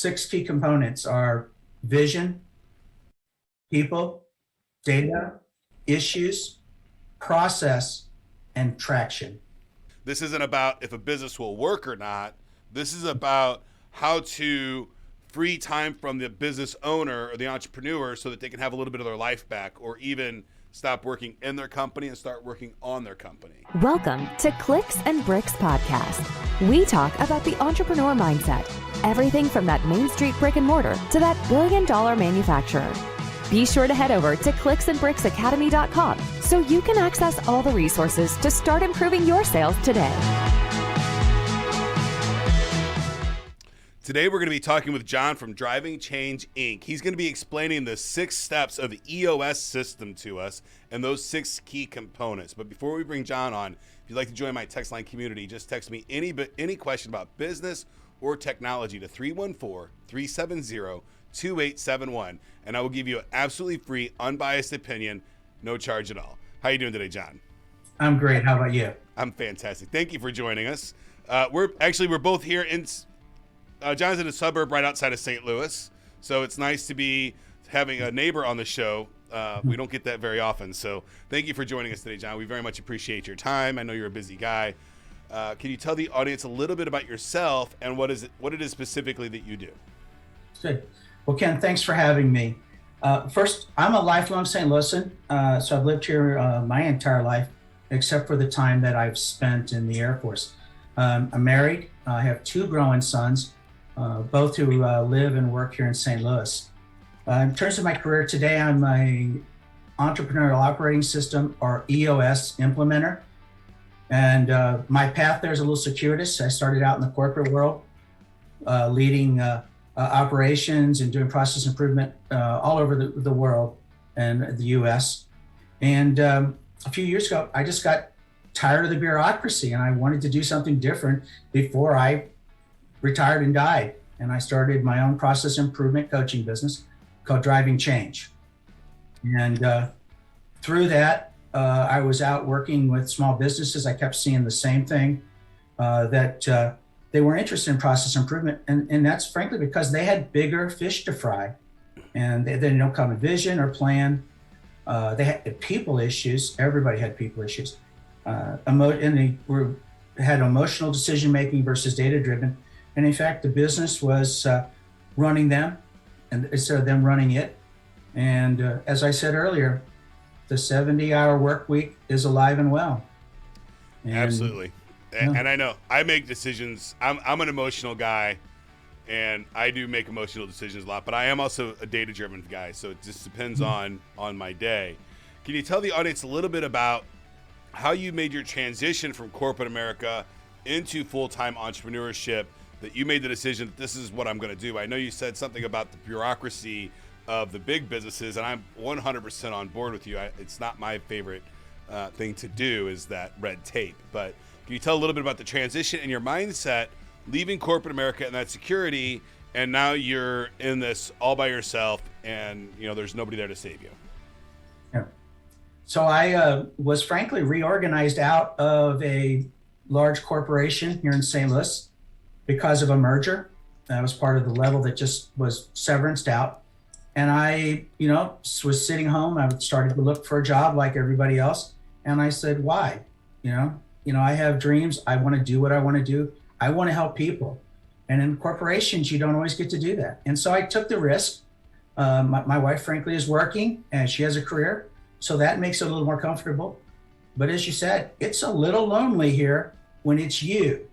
six key components are vision, people, data, issues, process, and traction. This isn't about if a business will work or not. This is about how to free time from the business owner or the entrepreneur so that they can have a little bit of their life back, or even stop working in their company and start working on their company. Welcome to Clicks and Bricks Podcast. We talk about the entrepreneur mindset, everything from that Main Street brick and mortar to that billion-dollar manufacturer. Be sure to head over to clicksandbricksacademy.com so you can access all the resources to start improving your sales today. Today we're going to be talking with John from Driving Change Inc. He's going to be explaining the 6 steps of the EOS system to us and those 6 key components. But before we bring John on, if you'd like to join my text line community, just text me any question about business or technology to 314-370-2871, and I will give you an absolutely free, unbiased opinion, no charge at all. How are you doing today, John? I'm great. How about you? I'm fantastic. Thank you for joining us. We're both here in John's in a suburb right outside of St. Louis, so it's nice to be having a neighbor on the show. We don't get that very often, so thank you for joining us today, John. We very much appreciate your time. I know you're a busy guy. Can you tell the audience a little bit about yourself and what it is specifically that you do? Good. Well, Ken, thanks for having me. First, I'm a lifelong St. Louisan, so I've lived here my entire life, except for the time that I've spent in the Air Force. I'm married. I have 2 growing sons, both who live and work here in St. Louis. In terms of my career today, I'm an entrepreneurial operating system, or EOS implementer. And my path there is a little circuitous. I started out in the corporate world, leading operations and doing process improvement all over the world and the U.S. And a few years ago, I just got tired of the bureaucracy and I wanted to do something different before I retired and died. And I started my own process improvement coaching business called Driving Change. And through that, I was out working with small businesses. I kept seeing the same thing, that they were interested in process improvement. And that's frankly because they had bigger fish to fry and they don't come with vision or plan. They had people issues. Everybody had people issues. And they had emotional decision-making versus data-driven. And in fact, the business was running them and instead of them running it. And as I said earlier, the 70-hour work week is alive and well. And, absolutely. And I know I make decisions. I'm an emotional guy, and I do make emotional decisions a lot, but I am also a data-driven guy, so it just depends on my day. Can you tell the audience a little bit about how you made your transition from corporate America into full-time entrepreneurship, that you made the decision that this is what I'm going to do? I know you said something about the bureaucracy of the big businesses, and I'm 100% on board with you. It's not my favorite thing to do, is that red tape. But can you tell a little bit about the transition and your mindset, leaving corporate America and that security, and now you're in this all by yourself, and there's nobody there to save you? Yeah. So I was frankly reorganized out of a large corporation here in St. Louis because of a merger. I was part of the level that just was severanced out. And I, was sitting home. I started to look for a job like everybody else. And I said, why? I have dreams. I want to do what I want to do. I want to help people. And in corporations, you don't always get to do that. And so I took the risk. My wife, frankly, is working and she has a career. So that makes it a little more comfortable. But as you said, it's a little lonely here when it's you.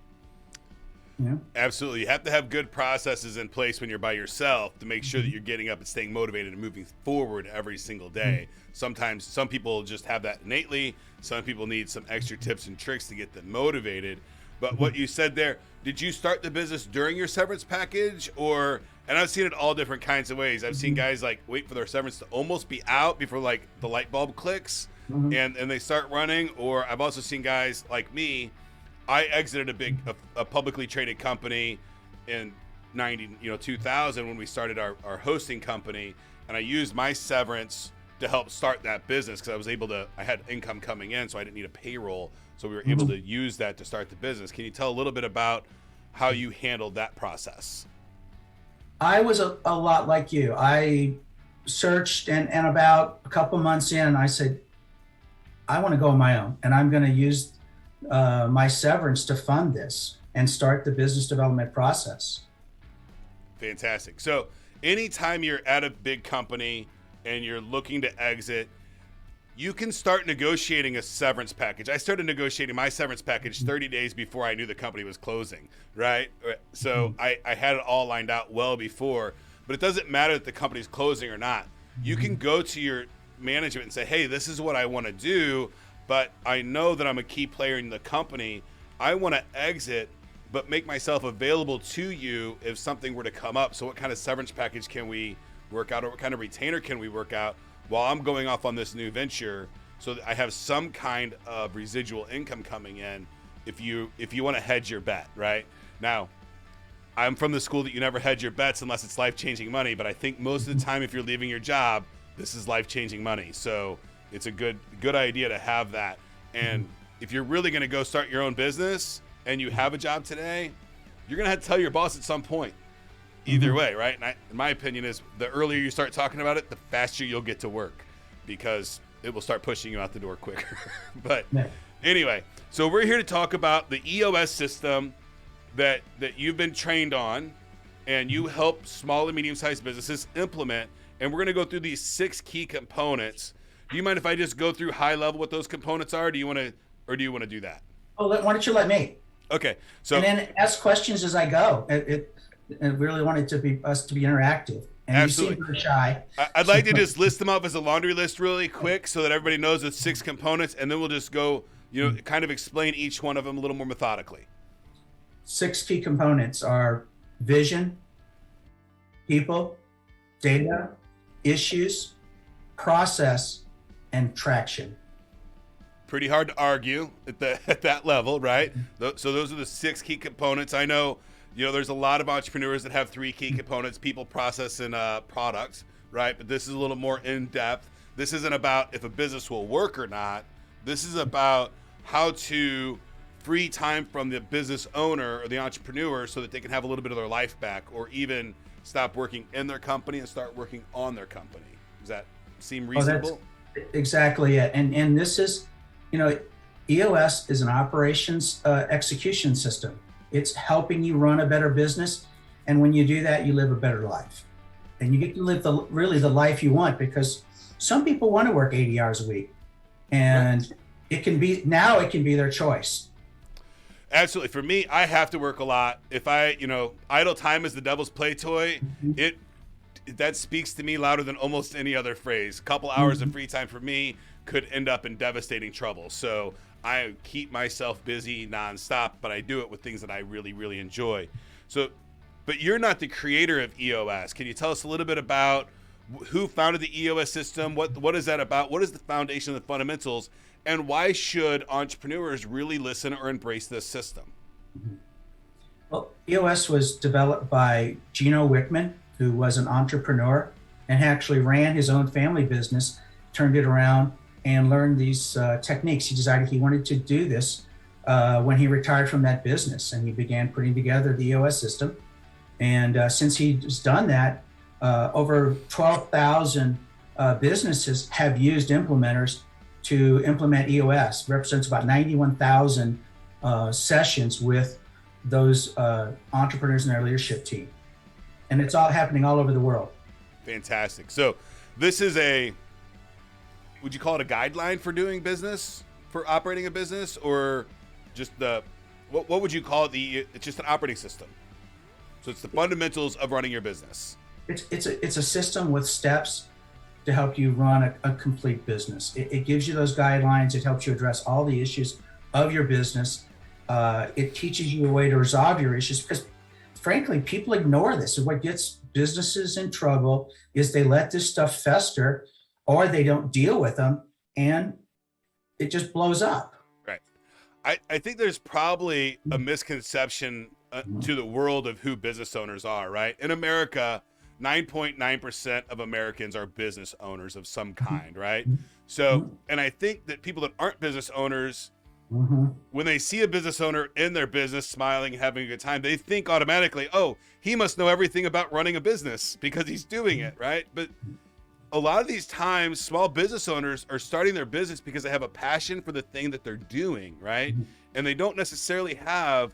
Yeah. Absolutely. You have to have good processes in place when you're by yourself to make sure that you're getting up and staying motivated and moving forward every single day. Sometimes some people just have that innately. Some people need some extra tips and tricks to get them motivated. But what you said there, did you start the business during your severance package? And I've seen it all different kinds of ways. I've seen guys wait for their severance to almost be out before the light bulb clicks and they start running. Or I've also seen guys like me. I exited a publicly traded company in 2000 when we started our hosting company, and I used my severance to help start that business because I had income coming in, so I didn't need a payroll. So we were able to use that to start the business. Can you tell a little bit about how you handled that process? I was a lot like you. I searched, and about a couple months in, I said, I want to go on my own, and I'm going to use my severance to fund this and start the business development process. Fantastic. So anytime you're at a big company and you're looking to exit, you can start negotiating a severance package. I started negotiating my severance package 30 days before I knew the company was closing, right? So I had it all lined out well before, but it doesn't matter that the company's closing or not. You can go to your management and say, hey, this is what I want to do, but I know that I'm a key player in the company. I want to exit, but make myself available to you if something were to come up. So what kind of severance package can we work out, or what kind of retainer can we work out while I'm going off on this new venture, so that I have some kind of residual income coming in if you want to hedge your bet, right? Now, I'm from the school that you never hedge your bets unless it's life-changing money, but I think most of the time if you're leaving your job, this is life-changing money. So it's a good idea to have that. And if you're really going to go start your own business and you have a job today, you're going to have to tell your boss at some point. Either way, right? And in my opinion is the earlier you start talking about it, the faster you'll get to work, because it will start pushing you out the door quicker. But anyway, so we're here to talk about the EOS system that you've been trained on, and you help small and medium-sized businesses implement. And we're going to go through these 6 key components. Do you mind if I just go through high level what those components are? Do you want to do that? Oh, why don't you let me? Okay. So and then ask questions as I go. I really wanted us to be interactive. And absolutely. You seem very shy. I'd like to just list them up as a laundry list really quick so that everybody knows it's 6 components, and then we'll just go, kind of explain each one of them a little more methodically. 6 key components are vision, people, data, issues, process, and traction. Pretty hard to argue at that level, right? So those are the 6 key components. I know, there's a lot of entrepreneurs that have 3 key components: people, process, and products, right? But this is a little more in depth. This isn't about if a business will work or not. This is about how to free time from the business owner or the entrepreneur so that they can have a little bit of their life back, or even stop working in their company and start working on their company. Does that seem reasonable? That's exactly it. And this is, EOS is an operations execution system. It's helping you run a better business. And when you do that, you live a better life. And you get to live the life you want, because some people want to work 80 hours a week. And right. It can be their choice. Absolutely. For me, I have to work a lot. If idle time is the devil's play toy, that speaks to me louder than almost any other phrase. A couple hours of free time for me could end up in devastating trouble. So I keep myself busy nonstop, but I do it with things that I really, really enjoy. So, but you're not the creator of EOS. Can you tell us a little bit about who founded the EOS system? What is that about? What is the foundation, the fundamentals, and why should entrepreneurs really listen or embrace this system? Well, EOS was developed by Gino Wickman, who was an entrepreneur and actually ran his own family business, turned it around, and learned these techniques. He decided he wanted to do this when he retired from that business, and he began putting together the EOS system. And since he's done that, over 12,000 businesses have used implementers to implement EOS. Represents about 91,000 sessions with those entrepreneurs and their leadership team. And it's all happening all over the world. Fantastic. So this is would you call it a guideline for doing business, for operating a business, or just what would you call it? It's just an operating system. So it's the fundamentals of running your business. It's a system with steps to help you run a complete business. It gives you those guidelines. It helps you address all the issues of your business. It teaches you a way to resolve your issues, because frankly, people ignore this. And what gets businesses in trouble is they let this stuff fester, or they don't deal with them, and it just blows up. Right. I think there's probably a misconception to the world of who business owners are, right? In America, 9.9% of Americans are business owners of some kind, right? So, and I think that people that aren't business owners When they see a business owner in their business smiling, having a good time, they think automatically, oh, he must know everything about running a business because he's doing it, right? But a lot of these times, small business owners are starting their business because they have a passion for the thing that they're doing, right? And they don't necessarily have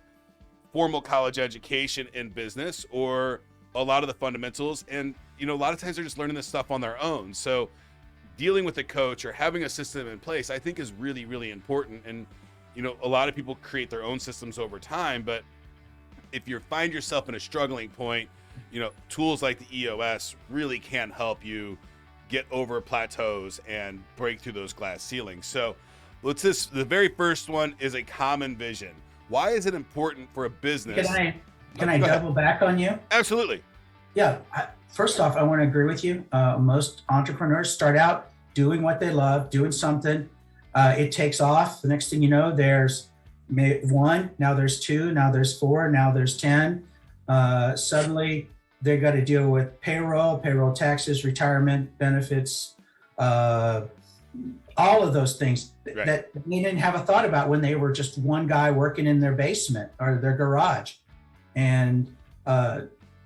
formal college education in business or a lot of the fundamentals. And, a lot of times they're just learning this stuff on their own. So dealing with a coach or having a system in place, I think is really, really important. And, a lot of people create their own systems over time, but if you find yourself in a struggling point, tools like the EOS really can help you get over plateaus and break through those glass ceilings. So the very first one is a common vision. Why is it important for a business? Can I double back on you? Absolutely. Yeah. First off, I want to agree with you. Most entrepreneurs start out doing what they love, doing something. It takes off. The next thing you know, there's one, now there's two, now there's four, now there's 10. Suddenly, they got to deal with payroll taxes, retirement benefits, all of those things that they didn't have a thought about when they were just one guy working in their basement or their garage. And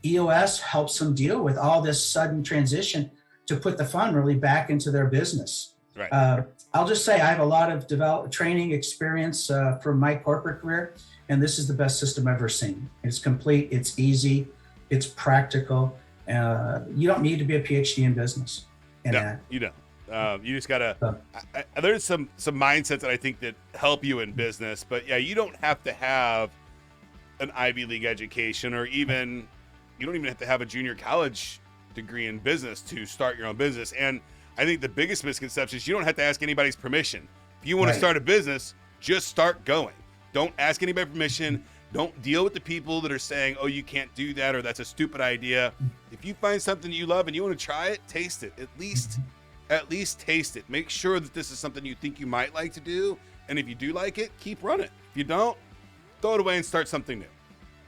EOS helps them deal with all this sudden transition to put the fun really back into their business. Right. I'll just say I have a lot of training experience from my corporate career, and this is the best system I've ever seen. It's complete, it's easy, it's practical. You don't need to be a PhD in business. No, you don't. You just gotta. There's some mindsets that I think that help you in business, but yeah, you don't have to have an Ivy League education, or you don't even have to have a junior college degree in business to start your own business. And I think the biggest misconception is you don't have to ask anybody's permission. If you want to start a business, just start going. Don't ask anybody permission. Don't deal with the people that are saying, oh, you can't do that, or that's a stupid idea. If you find something you love and you want to try it, taste it. At least taste it. Make sure that this is something you think you might like to do. And if you do like it, keep running. If you don't, throw it away and start something new.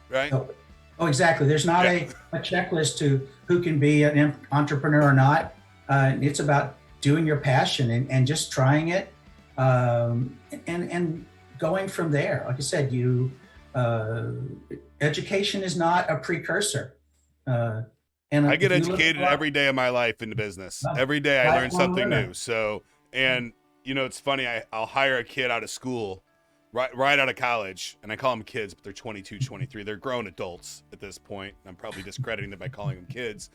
Right? Oh, exactly. There's not a checklist to who can be an entrepreneur or not. It's about doing your passion and just trying it and going from there. Like I said, education is not a precursor. And I get educated every day of my life in the business. Every day I learn something new. So, and it's funny. I'll hire a kid out of school, right out of college, and I call them kids, but they're 22, 23. They're grown adults at this point. I'm probably discrediting them by calling them kids.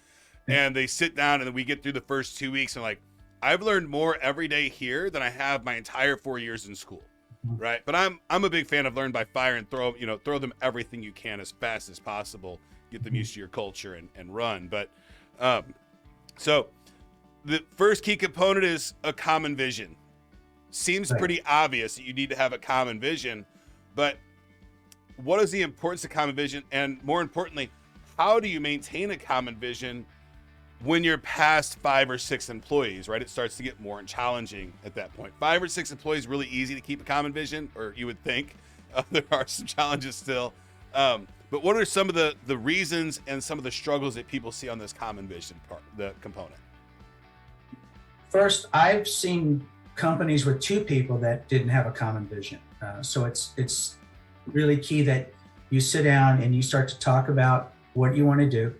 And they sit down, and then we get through the first 2 weeks, and I've learned more every day here than I have my entire 4 years in school. Right. But I'm a big fan of learn by fire and throw them everything you can as fast as possible. Get them used to your culture and run. But so the first key component is a common vision. Seems pretty obvious that you need to have a common vision, but what is the importance of common vision? And more importantly, how do you maintain a common vision when you're past 5 or 6 employees, right? It starts to get more challenging at that point. 5 or 6 employees, really easy to keep a common vision, or you would think. There are some challenges still. But what are some of the reasons and some of the struggles that people see on this common vision part, the component? First, I've seen companies with 2 people that didn't have a common vision. So it's really key that you sit down and you start to talk about what you want to do.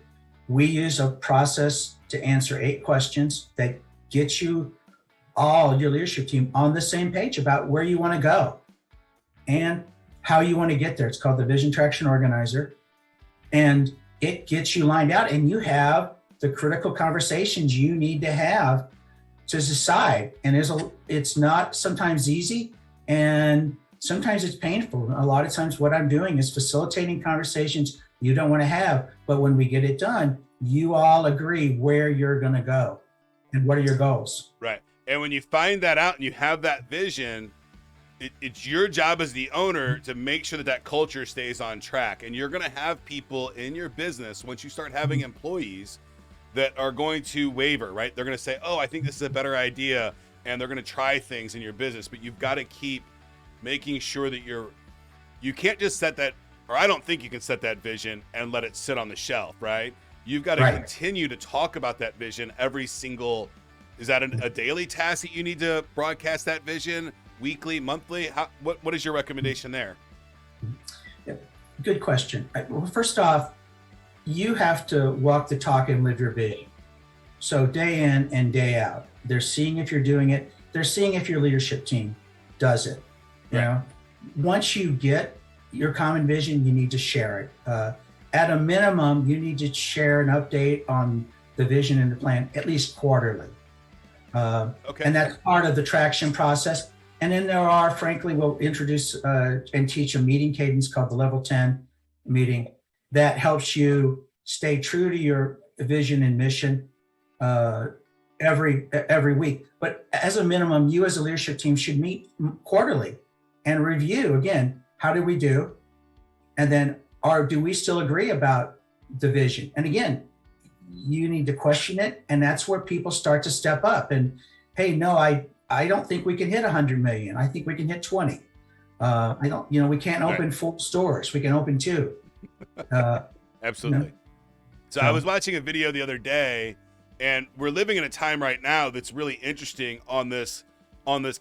We use a process to answer 8 questions that get you all your leadership team on the same page about where you want to go and how you want to get there. It's called the Vision Traction Organizer. And it gets you lined out, and you have the critical conversations you need to have to decide. And it's not sometimes easy, and sometimes it's painful. A lot of times what I'm doing is facilitating conversations you don't want to have, but when we get it done, you all agree where you're going to go and what are your goals. Right. And when you find that out and you have that vision, it's your job as the owner to make sure that culture stays on track. And you're going to have people in your business, once you start having employees, that are going to waver, right? They're going to say, oh, I think this is a better idea. And they're going to try things in your business, but you've got to keep making sure that you can't just set that, or I don't think you can set that vision and let it sit on the shelf, right? You've got to continue to talk about that vision every single, is that a daily task that you need to broadcast that vision? weekly, monthly? What is your recommendation there? Yeah, good question. Well, first off, you have to walk the talk and live your vision. So day in and day out, they're seeing if you're doing it. They're seeing if your leadership team does it. You know, once you get your common vision, you need to share it. At a minimum, you need to share an update on the vision and the plan at least quarterly. And that's part of the traction process. And then there are, frankly, we'll introduce and teach a meeting cadence called the Level 10 meeting that helps you stay true to your vision and mission every week. But as a minimum, you as a leadership team should meet quarterly and review again, how did we do? And then do we still agree about the vision? And again, you need to question it. And that's where people start to step up and, hey, no, I don't think we can hit 100 million. I think we can hit 20. We can't open 4 stores. We can open 2. Absolutely. So I was watching a video the other day, and we're living in a time right now that's really interesting on this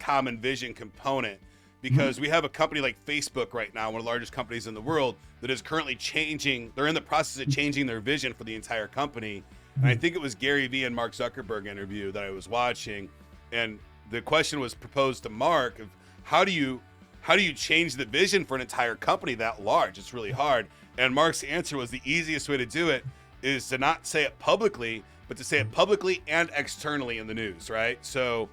common vision component, because we have a company like Facebook right now, one of the largest companies in the world, that is currently changing. They're in the process of changing their vision for the entire company. And I think it was Gary Vee and Mark Zuckerberg interview that I was watching. And the question was proposed to Mark of how do you change the vision for an entire company that large? It's really hard. And Mark's answer was the easiest way to do it is to not say it publicly, but to say it publicly and externally in the news, right? So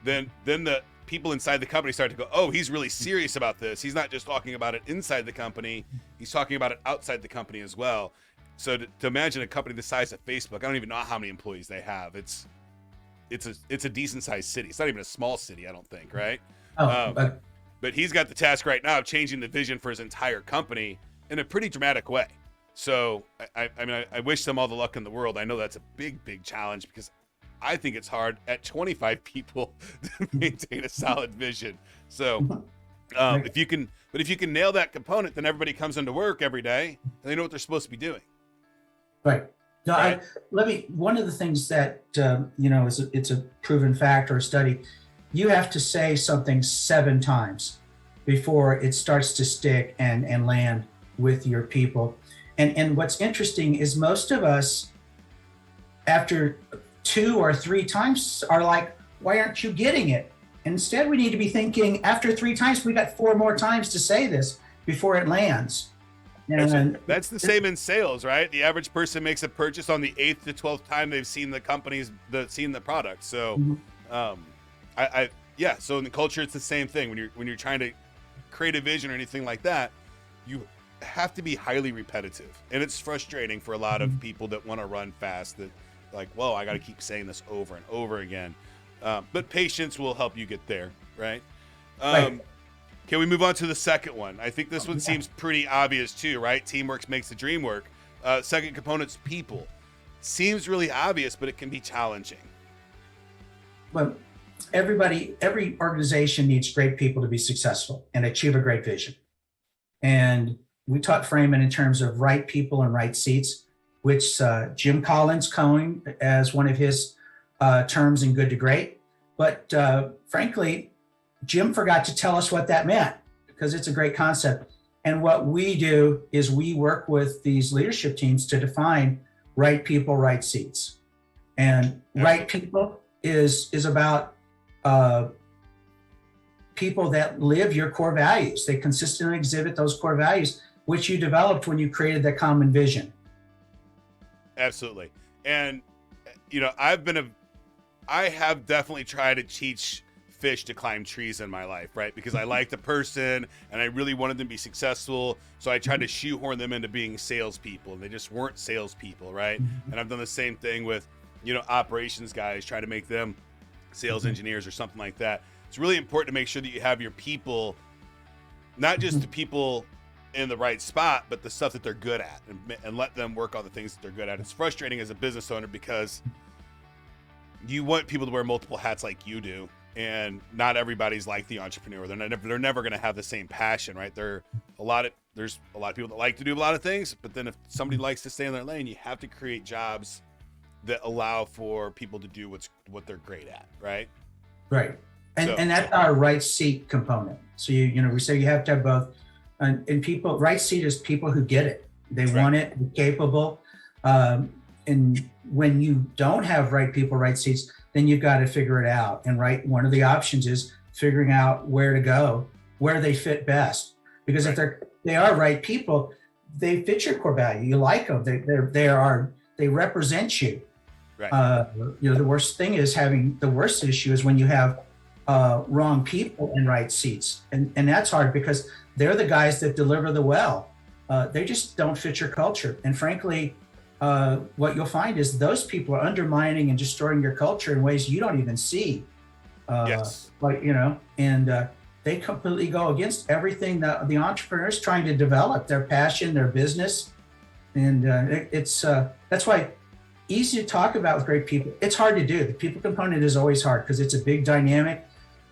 then the people inside the company start to go, oh, he's really serious about this. He's not just talking about it inside the company, he's talking about it outside the company as well. So to imagine a company the size of Facebook, I don't even know how many employees they have. It's a decent sized city. It's not even a small city, I don't think, right? But he's got the task right now of changing the vision for his entire company in a pretty dramatic way. So I wish them all the luck in the world. I know that's a big challenge, because I think it's hard at 25 people to maintain a solid vision. So if you can nail that component, then everybody comes into work every day and they know what they're supposed to be doing. Right. No, right? One of the things that, it's a proven fact or a study, you have to say something 7 times before it starts to stick and land with your people. And what's interesting is most of us, after 2 or 3 times, are like, why aren't you getting it? Instead, we need to be thinking, after 3 times, we got 4 more times to say this before it lands. That's the same in sales, right? The average person makes a purchase on the 8th to 12th time they've seen the product. So, so in the culture, it's the same thing. When you're trying to create a vision or anything like that, you have to be highly repetitive, and it's frustrating for a lot of people that want to run fast. That like, whoa, I got to keep saying this over and over again. But patience will help you get there, right? Can we move on to the second one? I think this one seems pretty obvious too, right? Teamwork makes the dream work. Second component's people. Seems really obvious, but it can be challenging. Well, every organization needs great people to be successful and achieve a great vision. And we taught Freeman in terms of right people and right seats, which Jim Collins coined as one of his terms in Good to Great. But frankly, Jim forgot to tell us what that meant, because it's a great concept. And what we do is we work with these leadership teams to define right people, right seats. And right people is about people that live your core values. They consistently exhibit those core values, which you developed when you created the common vision. Absolutely. And, I have definitely tried to teach fish to climb trees in my life, right? Because I like the person and I really wanted them to be successful. So I tried to shoehorn them into being salespeople, and they just weren't salespeople, right? And I've done the same thing with, operations guys, try to make them sales engineers or something like that. It's really important to make sure that you have your people, not just the people in the right spot, but the stuff that they're good at, and let them work on the things that they're good at. It's frustrating as a business owner because you want people to wear multiple hats like you do. And not everybody's like the entrepreneur. They're never going to have the same passion, right? There's a lot of people that like to do a lot of things, but then if somebody likes to stay in their lane, you have to create jobs that allow for people to do what they're great at, right? Right. And that's our right seat component. So we say you have to have both, and people, right seat is people who get it. They want it, they're capable. And when you don't have right people, right seats, then you've got to figure it out. And one of the options is figuring out where to go, where they fit best. Because if they are right people, they fit your core value. You like them. They represent you. Right. The worst thing is the worst issue is when you have wrong people in right seats, and that's hard because they're the guys that deliver the well. They just don't fit your culture, and frankly, what you'll find is those people are undermining and destroying your culture in ways you don't even see. Yes. And they completely go against everything that the entrepreneur's trying to develop, their passion, their business. And that's why easy to talk about with great people. It's hard to do. The people component is always hard because it's a big dynamic.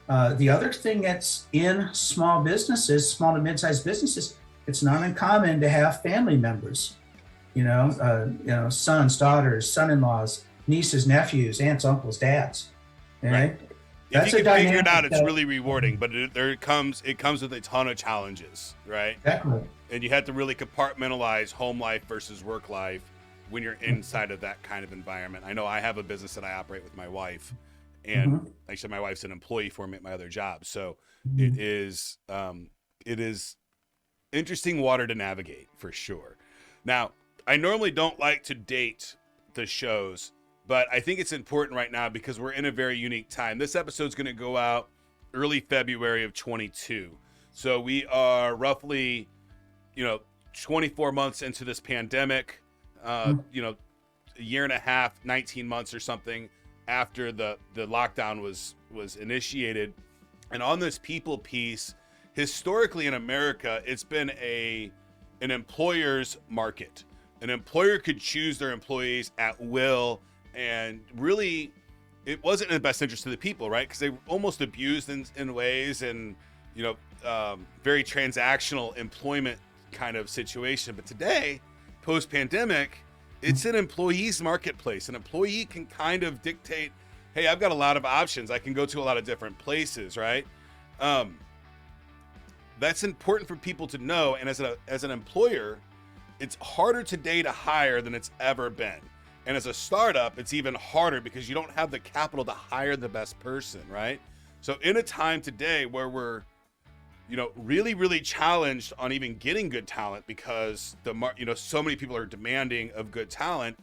The other thing that's in small to mid-sized businesses, it's not uncommon to have family members, sons, daughters, son-in-laws, nieces, nephews, aunts, uncles, dads. Right. If you can figure it out, it's really rewarding, but it comes with a ton of challenges, right? Exactly. And you have to really compartmentalize home life versus work life when you're inside of that kind of environment. I know I have a business that I operate with my wife, and actually my wife's an employee for me at my other job. So it is interesting water to navigate for sure. Now, I normally don't like to date the shows, but I think it's important right now because we're in a very unique time. This episode's going to go out early February of 22. So we are roughly, 24 months into this pandemic, a year and a half, 19 months or something after the lockdown was initiated. And on this people piece, historically in America, it's been an employer's market. An employer could choose their employees at will, and really it wasn't in the best interest of the people, right? Because they were almost abused in ways, and very transactional employment kind of situation. But today, post-pandemic, it's an employee's marketplace. An employee can kind of dictate, hey, I've got a lot of options. I can go to a lot of different places, right? That's important for people to know. And as an employer, it's harder today to hire than it's ever been. And as a startup, it's even harder because you don't have the capital to hire the best person, right? So in a time today where we're, really, really challenged on even getting good talent because so many people are demanding of good talent.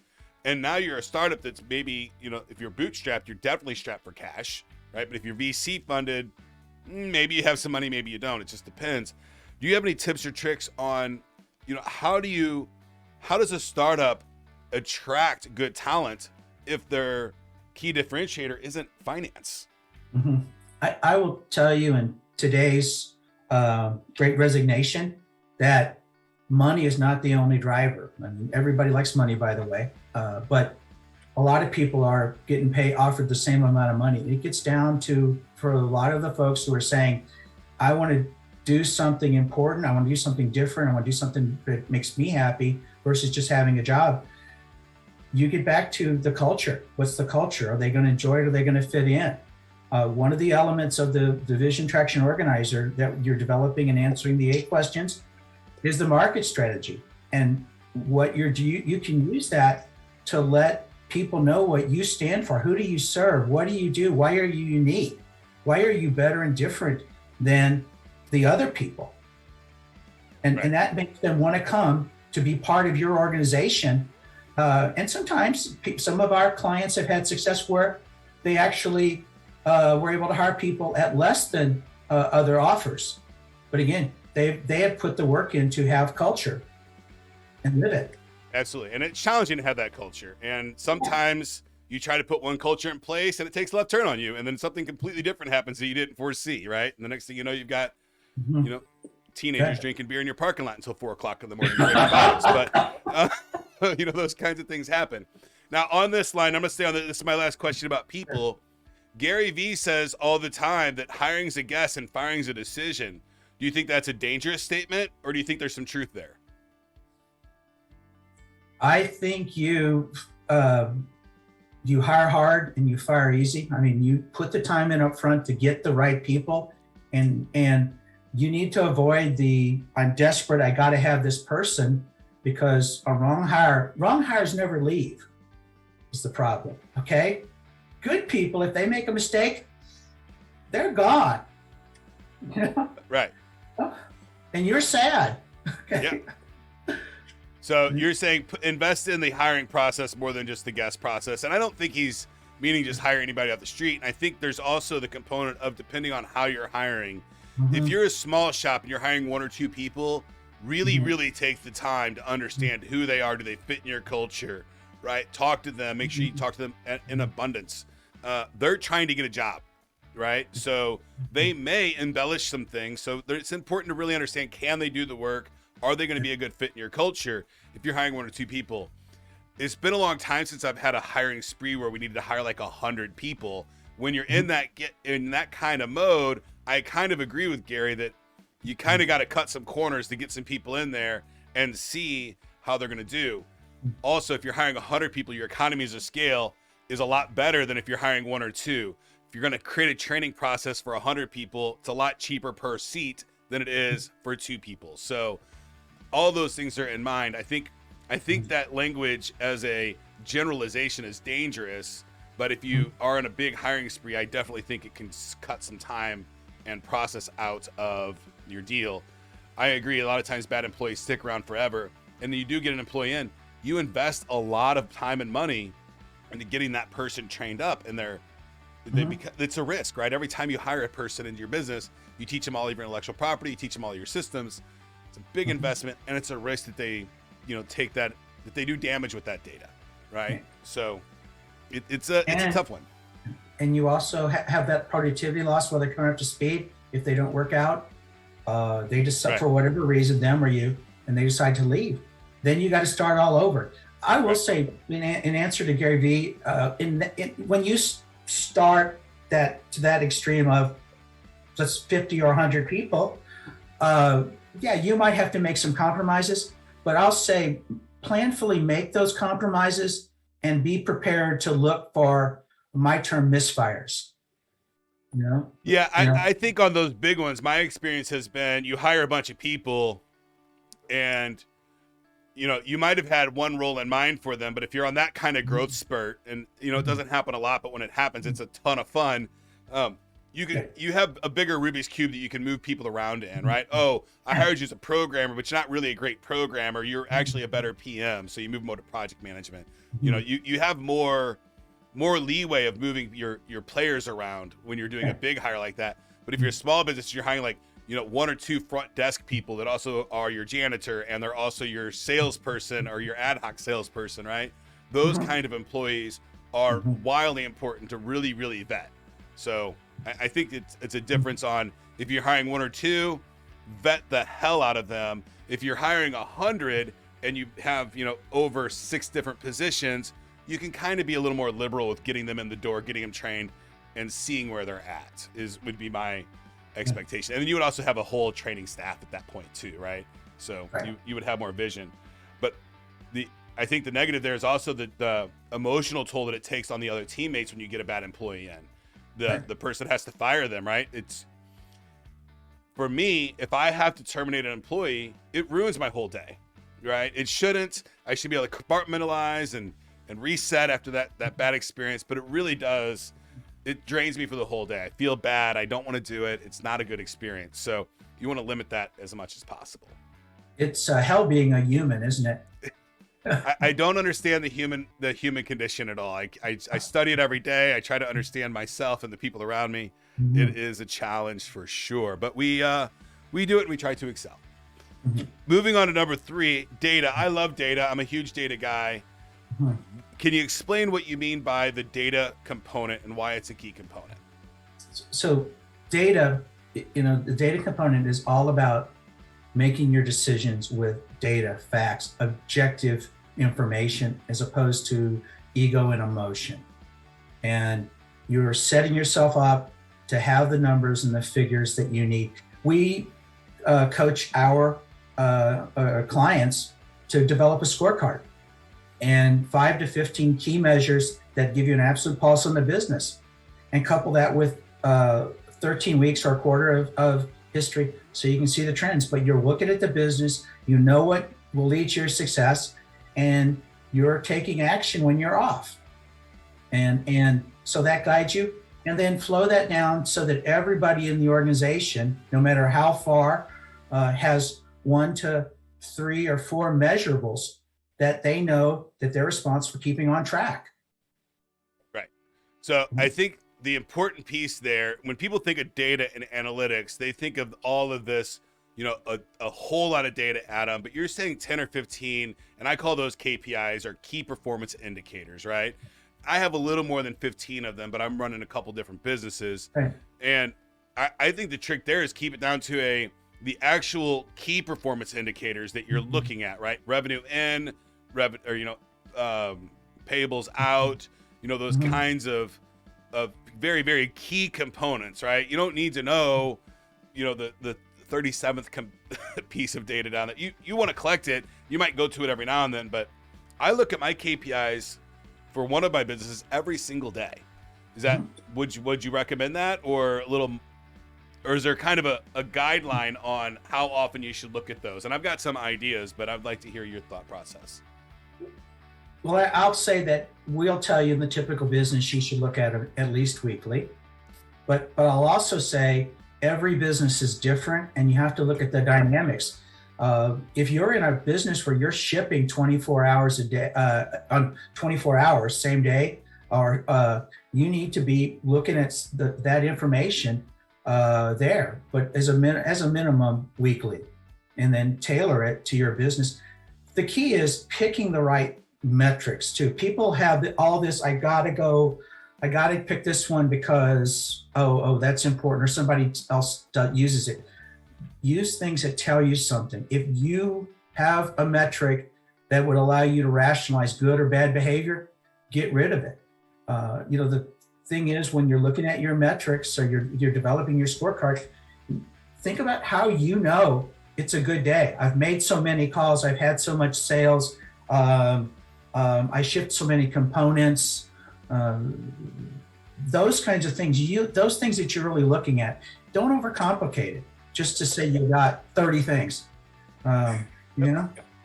And now you're a startup that's maybe, if you're bootstrapped, you're definitely strapped for cash, right? But if you're VC funded, maybe you have some money, maybe you don't. It just depends. Do you have any tips or tricks on, how does a startup attract good talent if their key differentiator isn't finance? Mm-hmm. I will tell you in today's great resignation that money is not the only driver. I mean, everybody likes money, by the way, but a lot of people are getting offered the same amount of money. It gets down to, for a lot of the folks who are saying, I want to do something important, I want to do something different, I want to do something that makes me happy versus just having a job. You get back to the culture. What's the culture? Are they going to enjoy it? Are they going to fit in? One of the elements of the Vision Traction Organizer that you're developing and answering the 8 questions is the market strategy. And what you can use that to let people know what you stand for. Who do you serve? What do you do? Why are you unique? Why are you better and different than the other people? And that makes them want to come to be part of your organization. And sometimes some of our clients have had success where they actually were able to hire people at less than other offers. But again, they have put the work in to have culture and live it. Absolutely. And it's challenging to have that culture. And sometimes you try to put one culture in place and it takes a left turn on you. And then something completely different happens that you didn't foresee, right? And the next thing you know, you've got, teenagers drinking beer in your parking lot until 4:00 in the morning. But, those kinds of things happen. Now, on this line, I'm going to stay on this is my last question about people. Gary Vee says all the time that hiring's a guess and firing's a decision. Do you think that's a dangerous statement, or do you think there's some truth there? I think you you hire hard and you fire easy. I mean, you put the time in up front to get the right people, and you need to avoid I'm desperate, I got to have this person, because a wrong hires never leave is the problem. Okay. Good people, if they make a mistake, they're gone. Right. And you're sad. Okay. Yeah. So you're saying invest in the hiring process more than just the guest process. And I don't think he's meaning just hire anybody off the street. And I think there's also the component of, depending on how you're hiring, if you're a small shop and you're hiring 1 or 2 people, really take the time to understand who they are. Do they fit in your culture, right? Talk to them. Make sure you talk to them in abundance. They're trying to get a job, right? So they may embellish some things. So it's important to really understand, can they do the work? Are they going to be a good fit in your culture? If you're hiring 1 or 2 people, it's been a long time since I've had a hiring spree where we needed to hire like 100 people. When you're in that kind of mode, I kind of agree with Gary that you kind of got to cut some corners to get some people in there and see how they're going to do. Also, if you're hiring 100 people, your economies of scale is a lot better than if you're hiring 1 or 2. If you're going to create a training process for 100 people, it's a lot cheaper per seat than it is for 2 people. So all those things are in mind. I think that language as a generalization is dangerous, but if you are in a big hiring spree, I definitely think it can cut some time and process out of your deal. I agree. A lot of times bad employees stick around forever, and then you do get an employee in, you invest a lot of time and money into getting that person trained up, and it's a risk, right? Every time you hire a person into your business, you teach them all of your intellectual property, you teach them all of your systems. It's a big investment, and it's a risk that they, take that they do damage with that data, right? So it's a tough one. And you also have that productivity loss while they're coming up to speed. If they don't work out, they just, for whatever reason, them or you, and they decide to leave. Then you got to start all over. I will say, in answer to Gary Vee, when you start to that extreme of just 50 or 100 people, you might have to make some compromises. But I'll say, planfully make those compromises and be prepared to look for, my term, misfires. I think on those big ones, my experience has been you hire a bunch of people and you might have had one role in mind for them, but if you're on that kind of growth spurt, and it doesn't happen a lot, but when it happens, it's a ton of fun. You have a bigger Rubik's Cube that you can move people around in, right? Oh, I hired you as a programmer, but you're not really a great programmer. You're actually a better PM, so you move them over to project management. You have more leeway of moving your players around when you're doing a big hire like that. But if you're a small business, you're hiring like 1 or 2 front desk people that also are your janitor, and they're also your salesperson or your ad hoc salesperson, right? Those kind of employees are wildly important to really, really vet. So I think it's a difference on, if you're hiring 1 or 2, vet the hell out of them. If you're hiring 100 and you have, over 6 different positions, you can kind of be a little more liberal with getting them in the door, getting them trained, and seeing where they're at would be my expectation. And then you would also have a whole training staff at that point too, right? So you would have more vision. But I think the negative there is also the emotional toll that it takes on the other teammates when you get a bad employee in. The person has to fire them, right? It's, for me, if I have to terminate an employee, it ruins my whole day, right? It shouldn't. I should be able to compartmentalize and reset after that bad experience, but it really does. It drains me for the whole day. I feel bad. I don't want to do it. It's not a good experience. So you want to limit that as much as possible. It's hell being a human, isn't it? I don't understand the human condition at all. I study it every day. I try to understand myself and the people around me. It is a challenge for sure, but we do it and we try to excel. Moving on to number 3, data. I love data. I'm a huge data guy. Can you explain what you mean by the data component and why it's a key component? So data, the data component is all about making your decisions with data, facts, objective information, as opposed to ego and emotion. And you're setting yourself up to have the numbers and the figures that you need. We coach our clients to develop a scorecard. and 5 to 15 key measures that give you an absolute pulse on the business, and couple that with 13 weeks or a quarter of history so you can see the trends. But you're looking at the business, you know what will lead to your success, and you're taking action when you're off. And so that guides you, and then flow that down so that everybody in the organization, no matter how far, has 1 to 3 or 4 measurables that they know that they're responsible for keeping on track. Right. So I think the important piece there, when people think of data and analytics, they think of all of this, a whole lot of data, Adam, but you're saying 10 or 15, and I call those KPIs or key performance indicators, right? I have a little more than 15 of them, but I'm running a couple different businesses. Right. And I think the trick there is keep it down to the actual key performance indicators that you're looking at, right? Revenue in, payables out, those kinds of very, very key components, right? You don't need to know, the 37th piece of data down that you want to collect it. You might go to it every now and then, but I look at my KPIs for one of my businesses every single day. Is that, would you recommend that, or is there kind of a guideline on how often you should look at those? And I've got some ideas, but I'd like to hear your thought process. Well, I'll say that we'll tell you in the typical business, you should look at it at least weekly. But I'll also say every business is different, and you have to look at the dynamics. If you're in a business where you're shipping 24 hours a day, on 24 hours, same day, or you need to be looking at that information there, but as a minimum weekly, and then tailor it to your business. The key is picking the right metrics too. People have all this, I gotta pick this one because, that's important, or somebody else uses it. Use things that tell you something. If you have a metric that would allow you to rationalize good or bad behavior, get rid of it. The thing is, when you're looking at your metrics or you're developing your scorecard, think about how it's a good day. I've made so many calls, I've had so much sales, I shipped so many components, those kinds of things. Those things that you're really looking at, don't overcomplicate it just to say you got 30 things. And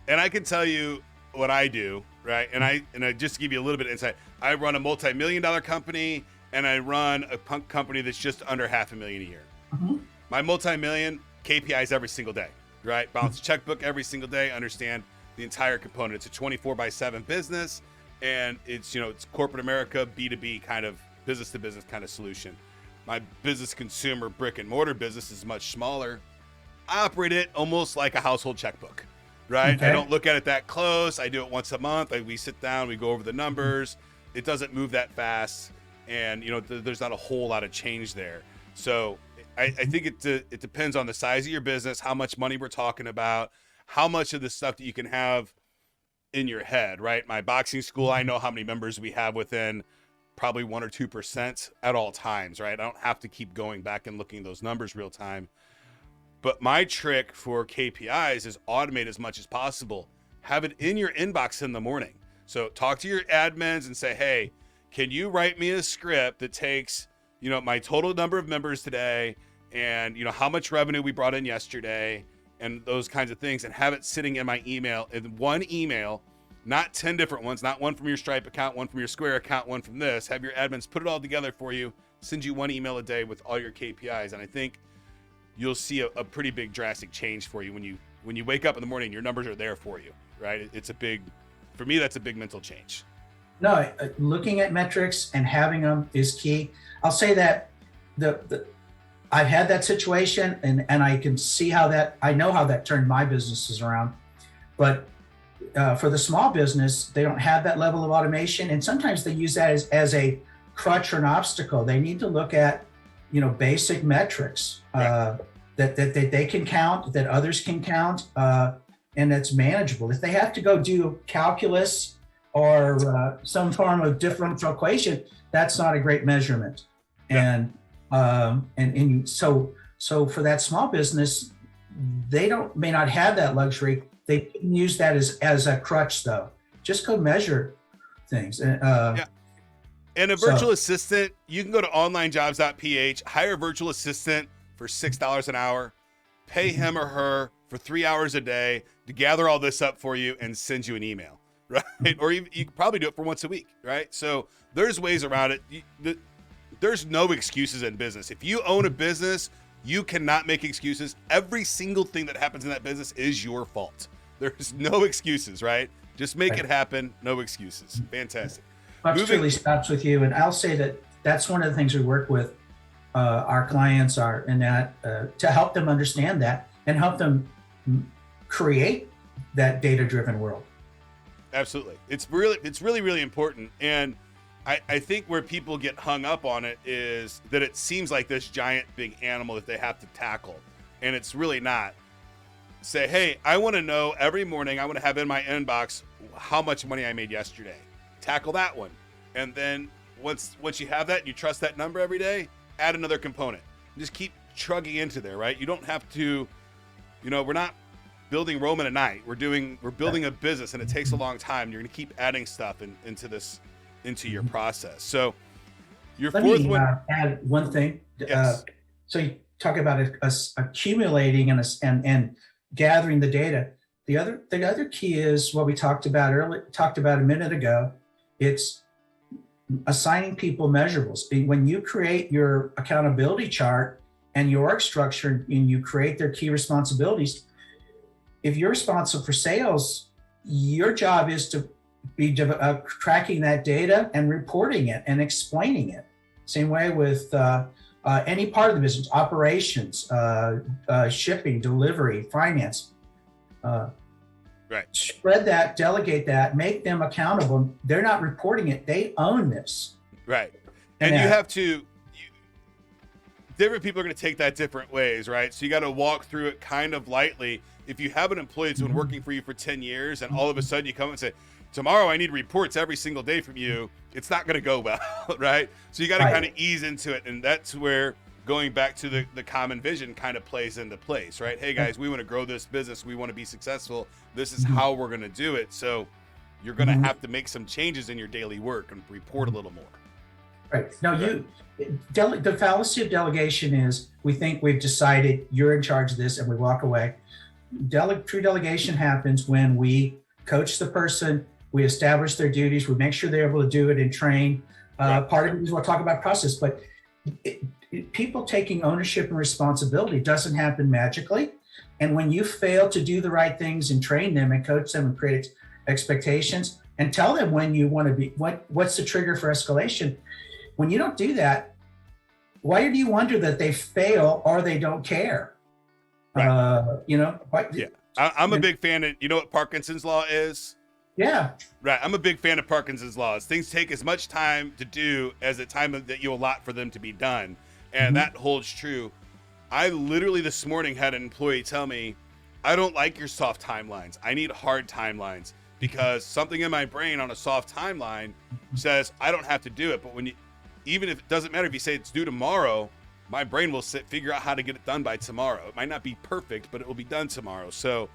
I can tell you what I do, right? And I just to give you a little bit of insight, I run a multi-million-dollar company, and I run a company that's just under $500,000 a year. My multi-million KPIs every single day, right? Balance checkbook every single day, understand the entire component. It's a 24/7 business, and it's corporate America, B2B kind of business to business kind of solution. My business consumer brick and mortar business is much smaller. I operate it almost like a household checkbook, right? Okay. I don't look at it that close. I do it once a month. We sit down, we go over the numbers. It doesn't move that fast, and there's not a whole lot of change there. So I think it depends on the size of your business, how much money we're talking about, how much of the stuff that you can have in your head, right? My boxing school, I know how many members we have within probably 1 or 2% at all times, right? I don't have to keep going back and looking at those numbers real time. But my trick for KPIs is automate as much as possible. Have it in your inbox in the morning. So talk to your admins and say, hey, can you write me a script that takes, my total number of members today, and how much revenue we brought in yesterday, and those kinds of things, and have it sitting in my email, in one email, not 10 different ones, not one from your Stripe account, one from your Square account, one from this. Have your admins put it all together for you, send you one email a day with all your KPIs. And I think you'll see a pretty big drastic change for you when you wake up in the morning, your numbers are there for you, right? For me, that's a big mental change. No, looking at metrics and having them is key. I'll say that I've had that situation, and I can see I know how that turned my businesses around. But for the small business, they don't have that level of automation, and sometimes they use that as a crutch or an obstacle. They need to look at basic metrics that they can count, that others can count, and that's manageable. If they have to go do calculus or some form of differential equation, that's not a great measurement. Yeah. And so for that small business, they may not have that luxury. They can use that as a crutch, though, just go measure things. Yeah. And a virtual assistant, you can go to onlinejobs.ph, hire a virtual assistant for $6 an hour, pay him or her for 3 hours a day to gather all this up for you and send you an email, right? Or you can probably do it for once a week, right? So there's ways around it. There's no excuses in business. If you own a business, you cannot make excuses. Every single thing that happens in that business is your fault. There's no excuses, right? Just make it happen. No excuses. Fantastic. Bucks truly stops with you. And I'll say that that's one of the things we work with our clients are in that to help them understand that and help them create that data-driven world. Absolutely. It's really, really important. And I think where people get hung up on it is that it seems like this giant big animal that they have to tackle. And it's really not. Say, hey, I want to know every morning, I want to have in my inbox how much money I made yesterday. Tackle that one. And then once you have that and you trust that number every day, add another component. Just keep trugging into there, right? You don't have to, we're not building Rome in a night. We're building a business, and it takes a long time. You're going to keep adding stuff into your process. So your fourth one. Add one thing. Yes. So you talk about accumulating and gathering the data. The other key is what we talked about a minute ago. It's assigning people measurables. When you create your accountability chart and your org structure and you create their key responsibilities, if you're responsible for sales, your job is to be tracking that data and reporting it and explaining it. Same way with any part of the business, operations, shipping, delivery, finance. Right. Spread that, delegate that, make them accountable. They're not reporting it. They own this. Right. And you have to, different people are going to take that different ways, right? So you got to walk through it kind of lightly. If you have an employee that's been working for you for 10 years and all of a sudden you come and say, tomorrow I need reports every single day from you, it's not going to go well, right? So you got to kind of ease into it. And that's where going back to the common vision kind of plays into place, right? Hey guys, we want to grow this business. We want to be successful. This is how we're going to do it. So you're going to have to make some changes in your daily work and report a little more. Right. Now, the fallacy of delegation is we think we've decided you're in charge of this and we walk away. True delegation happens when we coach the person, we establish their duties, we make sure they're able to do it and train. Part of it is we'll talk about process, but people taking ownership and responsibility doesn't happen magically. And when you fail to do the right things and train them and coach them and create expectations and tell them when you want to be, what's the trigger for escalation? When you don't do that, why do you wonder that they fail or they don't care? Right. I'm a big fan of, you know what Parkinson's law is? Yeah. Right. I'm a big fan of Parkinson's laws. Things take as much time to do as the time that you allot for them to be done. And that holds true. I literally this morning had an employee tell me, I don't like your soft timelines. I need hard timelines because something in my brain on a soft timeline says I don't have to do it. But even if it doesn't matter if you say it's due tomorrow, my brain will figure out how to get it done by tomorrow. It might not be perfect, but it will be done tomorrow. So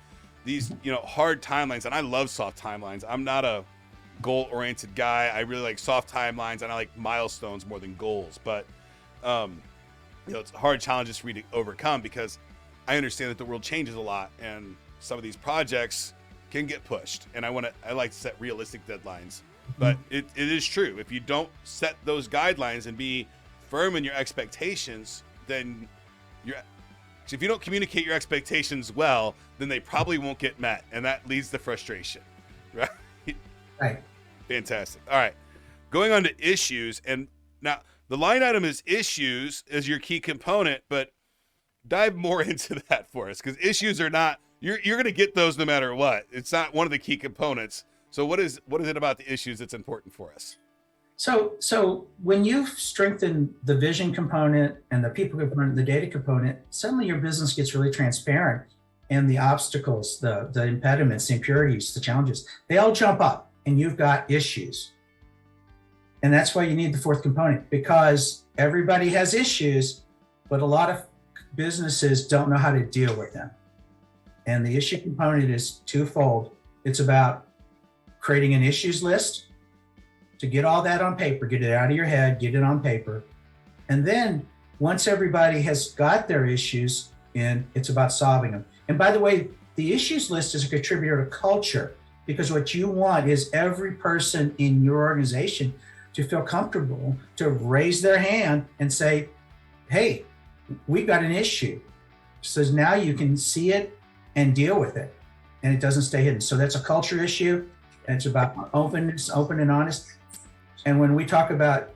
these, hard timelines, and I love soft timelines. I'm not a goal-oriented guy. I really like soft timelines, and I like milestones more than goals. But, it's hard challenges for me to overcome because I understand that the world changes a lot, and some of these projects can get pushed. And I like to set realistic deadlines. But it is true. If you don't set those guidelines and be firm in your expectations, then if you don't communicate your expectations well, then they probably won't get met, and that leads to frustration, right? Right. Fantastic. All right, going on to issues, and now the line item is issues as your key component, but dive more into that for us, because issues are not you're going to get those no matter what. It's not one of the key components. So what is it about the issues that's important for us? So when you strengthen the vision component and the people component, the data component, suddenly your business gets really transparent, and the obstacles, the impediments, the impurities, the challenges, they all jump up, and you've got issues. And that's why you need the fourth component, because everybody has issues, but a lot of businesses don't know how to deal with them. And the issue component is twofold. It's about creating an issues list to get all that on paper, get it out of your head, get it on paper. And then once everybody has got their issues in, it's about solving them. And by the way, the issues list is a contributor to culture, because what you want is every person in your organization to feel comfortable to raise their hand and say, hey, we've got an issue. So now you can see it and deal with it, and it doesn't stay hidden. So that's a culture issue. And it's about openness, open and honest. And when we talk about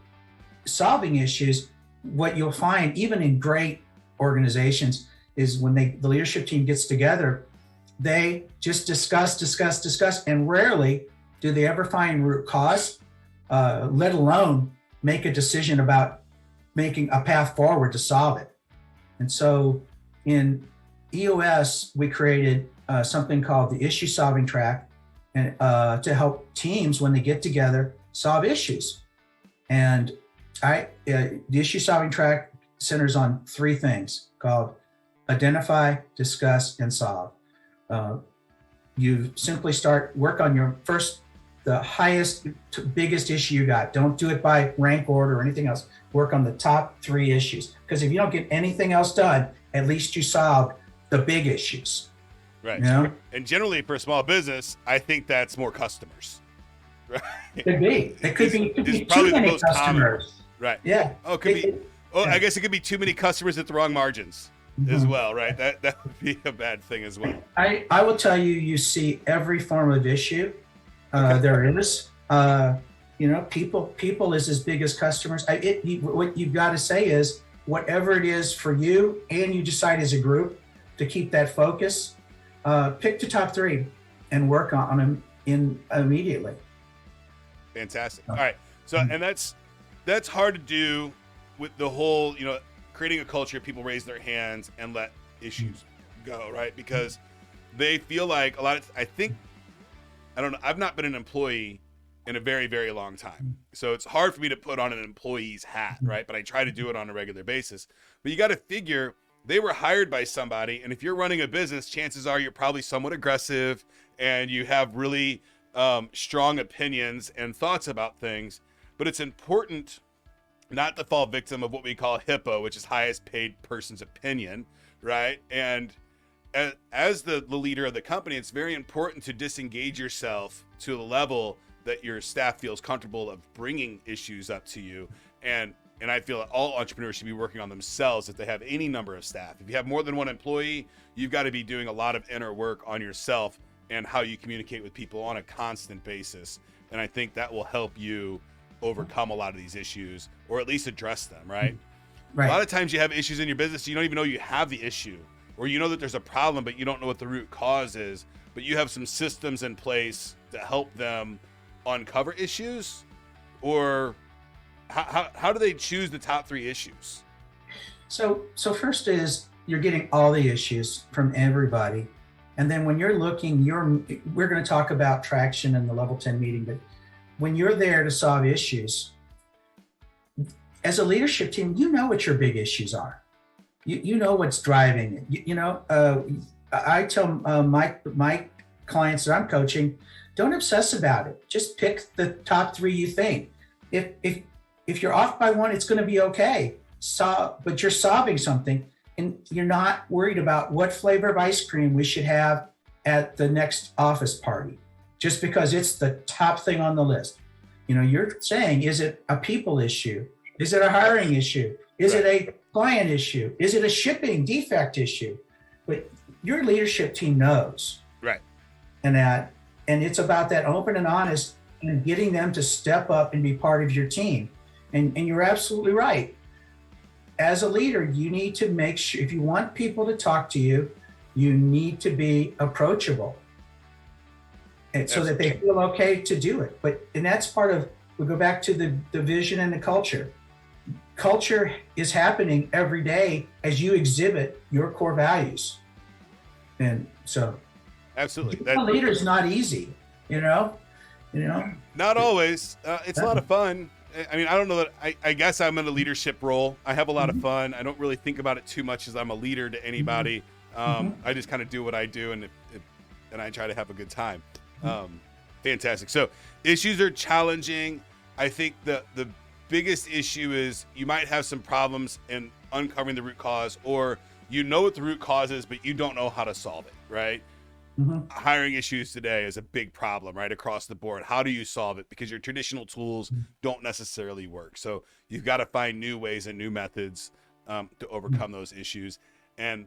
solving issues, what you'll find, even in great organizations, is when the leadership team gets together, they just discuss, and rarely do they ever find root cause, let alone make a decision about making a path forward to solve it. And so in EOS, we created something called the issue solving track, and to help teams when they get together solve issues. And the issue solving track centers on three things called identify, discuss, and solve. You simply work on your the highest, biggest issue you got. Don't do it by rank order or anything else. Work on the top three issues. Because if you don't get anything else done, at least you solved the big issues. Right. You know? And generally for a small business, I think that's more customers. Right. Could be. It could be probably too many the most customers. common. Right. Yeah. Oh, it could be. I guess it could be too many customers at the wrong margins as well, right? That would be a bad thing as well. I will tell you, you see every form of issue there is. People is as big as customers. What you've got to say is, whatever it is for you, and you decide as a group to keep that focus, pick the top three and work on them immediately. Fantastic. All right. So, and that's hard to do with the whole, creating a culture, people raise their hands and let issues go, right? Because they feel like I don't know, I've not been an employee in a very, very long time. So it's hard for me to put on an employee's hat, right? But I try to do it on a regular basis. But you got to figure they were hired by somebody. And if you're running a business, chances are you're probably somewhat aggressive and you have really strong opinions and thoughts about things. But it's important not to fall victim of what we call HIPAA, which is highest paid person's opinion, right? And as the leader of the company, it's very important to disengage yourself to the level that your staff feels comfortable of bringing issues up to you. And I feel that all entrepreneurs should be working on themselves if they have any number of staff. If you have more than one employee, you've got to be doing a lot of inner work on yourself and how you communicate with people on a constant basis. And I think that will help you overcome a lot of these issues, or at least address them, right? Right. A lot of times you have issues in your business, you don't even know you have the issue, or you know that there's a problem, but you don't know what the root cause is, but you have some systems in place to help them uncover issues. Or how do they choose the top three issues? So first is you're getting all the issues from everybody. And then when you're looking, we're going to talk about traction in the level 10 meeting, but when you're there to solve issues, as a leadership team, you know what your big issues are. You know what's driving it. I tell my clients that I'm coaching, don't obsess about it. Just pick the top three you think. If you're off by one, it's going to be okay. But you're solving something, and you're not worried about what flavor of ice cream we should have at the next office party, just because it's the top thing on the list. You're saying, is it a people issue? Is it a hiring issue? Is it a client issue? Is it a shipping defect issue? But your leadership team knows. Right. And it's about that open and honest and getting them to step up and be part of your team. And you're absolutely right. As a leader, you need to make sure, if you want people to talk to you, you need to be approachable. And so that they feel okay to do it. And that's part of, we go back to the vision and the culture. Culture is happening every day as you exhibit your core values. And so absolutely, being a leader is not easy, not always. It's a lot of fun. I mean, I don't know that I guess I'm in a leadership role. I have a lot of fun. I don't really think about it too much as I'm a leader to anybody. I just kind of do what I do, and I try to have a good time. Fantastic. So issues are challenging. I think the biggest issue is you might have some problems in uncovering the root cause, or you know what the root cause is, but you don't know how to solve it, right? Mm-hmm. Hiring issues today is a big problem, right, across the board. How do you solve it? Because your traditional tools don't necessarily work. So you've got to find new ways and new methods to overcome those issues. And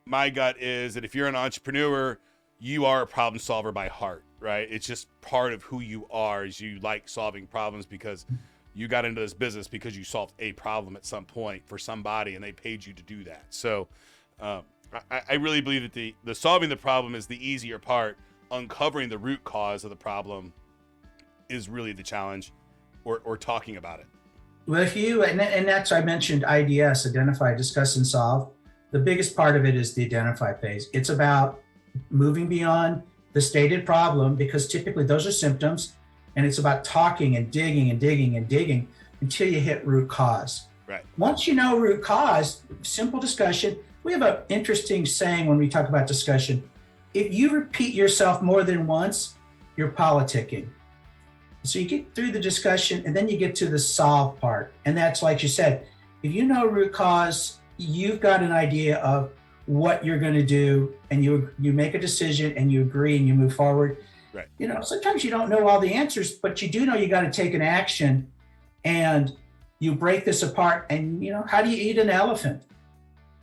my gut is that if you're an entrepreneur, you are a problem solver by heart, right? It's just part of who you are, is you like solving problems because you got into this business because you solved a problem at some point for somebody and they paid you to do that. So I really believe that the solving the problem is the easier part. Uncovering the root cause of the problem is really the challenge, or talking about it. Well, if you, and that's, I mentioned IDS, identify, discuss, and solve. The biggest part of it is the identify phase. It's about moving beyond the stated problem, because typically those are symptoms, and it's about talking and digging and digging and digging until you hit root cause. Right. Once you know root cause, simple discussion. We have an interesting saying when we talk about discussion. If you repeat yourself more than once, you're politicking. So you get through the discussion and then you get to the solve part. And that's, like you said, if you know root cause, you've got an idea of what you're going to do, and you make a decision and you agree and you move forward. Right. You know, sometimes you don't know all the answers, but you do know you got to take an action, and you break this apart. And, you know, how do you eat an elephant?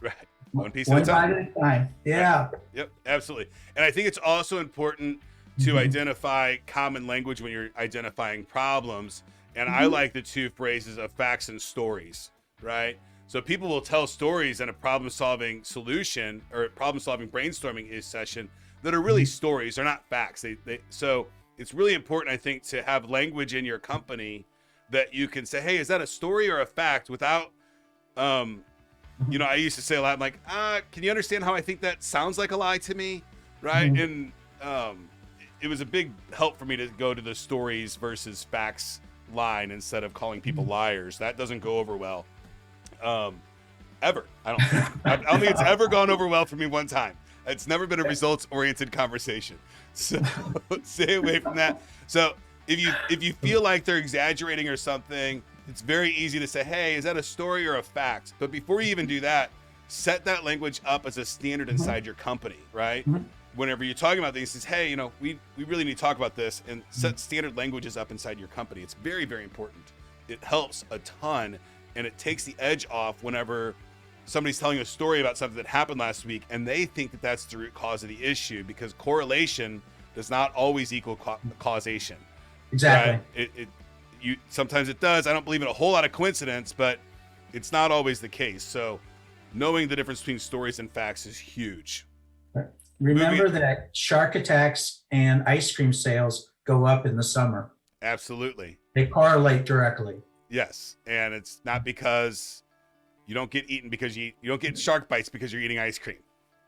Right. One piece at a time. One bite at a time. Yeah. Right. Yep, absolutely. And I think it's also important to identify common language when you're identifying problems. And I like the two phrases of facts and stories, right? So people will tell stories in a problem-solving solution or problem-solving brainstorming session that are really stories. They're not facts. So it's really important, I think, to have language in your company that you can say, hey, is that a story or a fact, without, you know, I used to say a lot, I'm like, can you understand how I think that sounds like a lie to me, right? And it was a big help for me to go to the stories versus facts line instead of calling people liars. That doesn't go over well. Ever. I don't think it's ever gone over well for me one time. It's never been a results-oriented conversation. So stay away from that. So if you feel like they're exaggerating or something, it's very easy to say, hey, is that a story or a fact? But before you even do that, set that language up as a standard inside your company, right? Whenever you're talking about things, says, hey, you know, we really need to talk about this, and set standard languages up inside your company. It's very, very important. It helps a ton, and it takes the edge off whenever somebody's telling a story about something that happened last week and they think that that's the root cause of the issue, because correlation does not always equal causation. Exactly. Right? Sometimes it does. I don't believe in a whole lot of coincidence, but it's not always the case. So knowing the difference between stories and facts is huge. Remember that shark attacks and ice cream sales go up in the summer. Absolutely. They correlate directly. Yes. And it's not because you don't get eaten because you don't get shark bites because you're eating ice cream.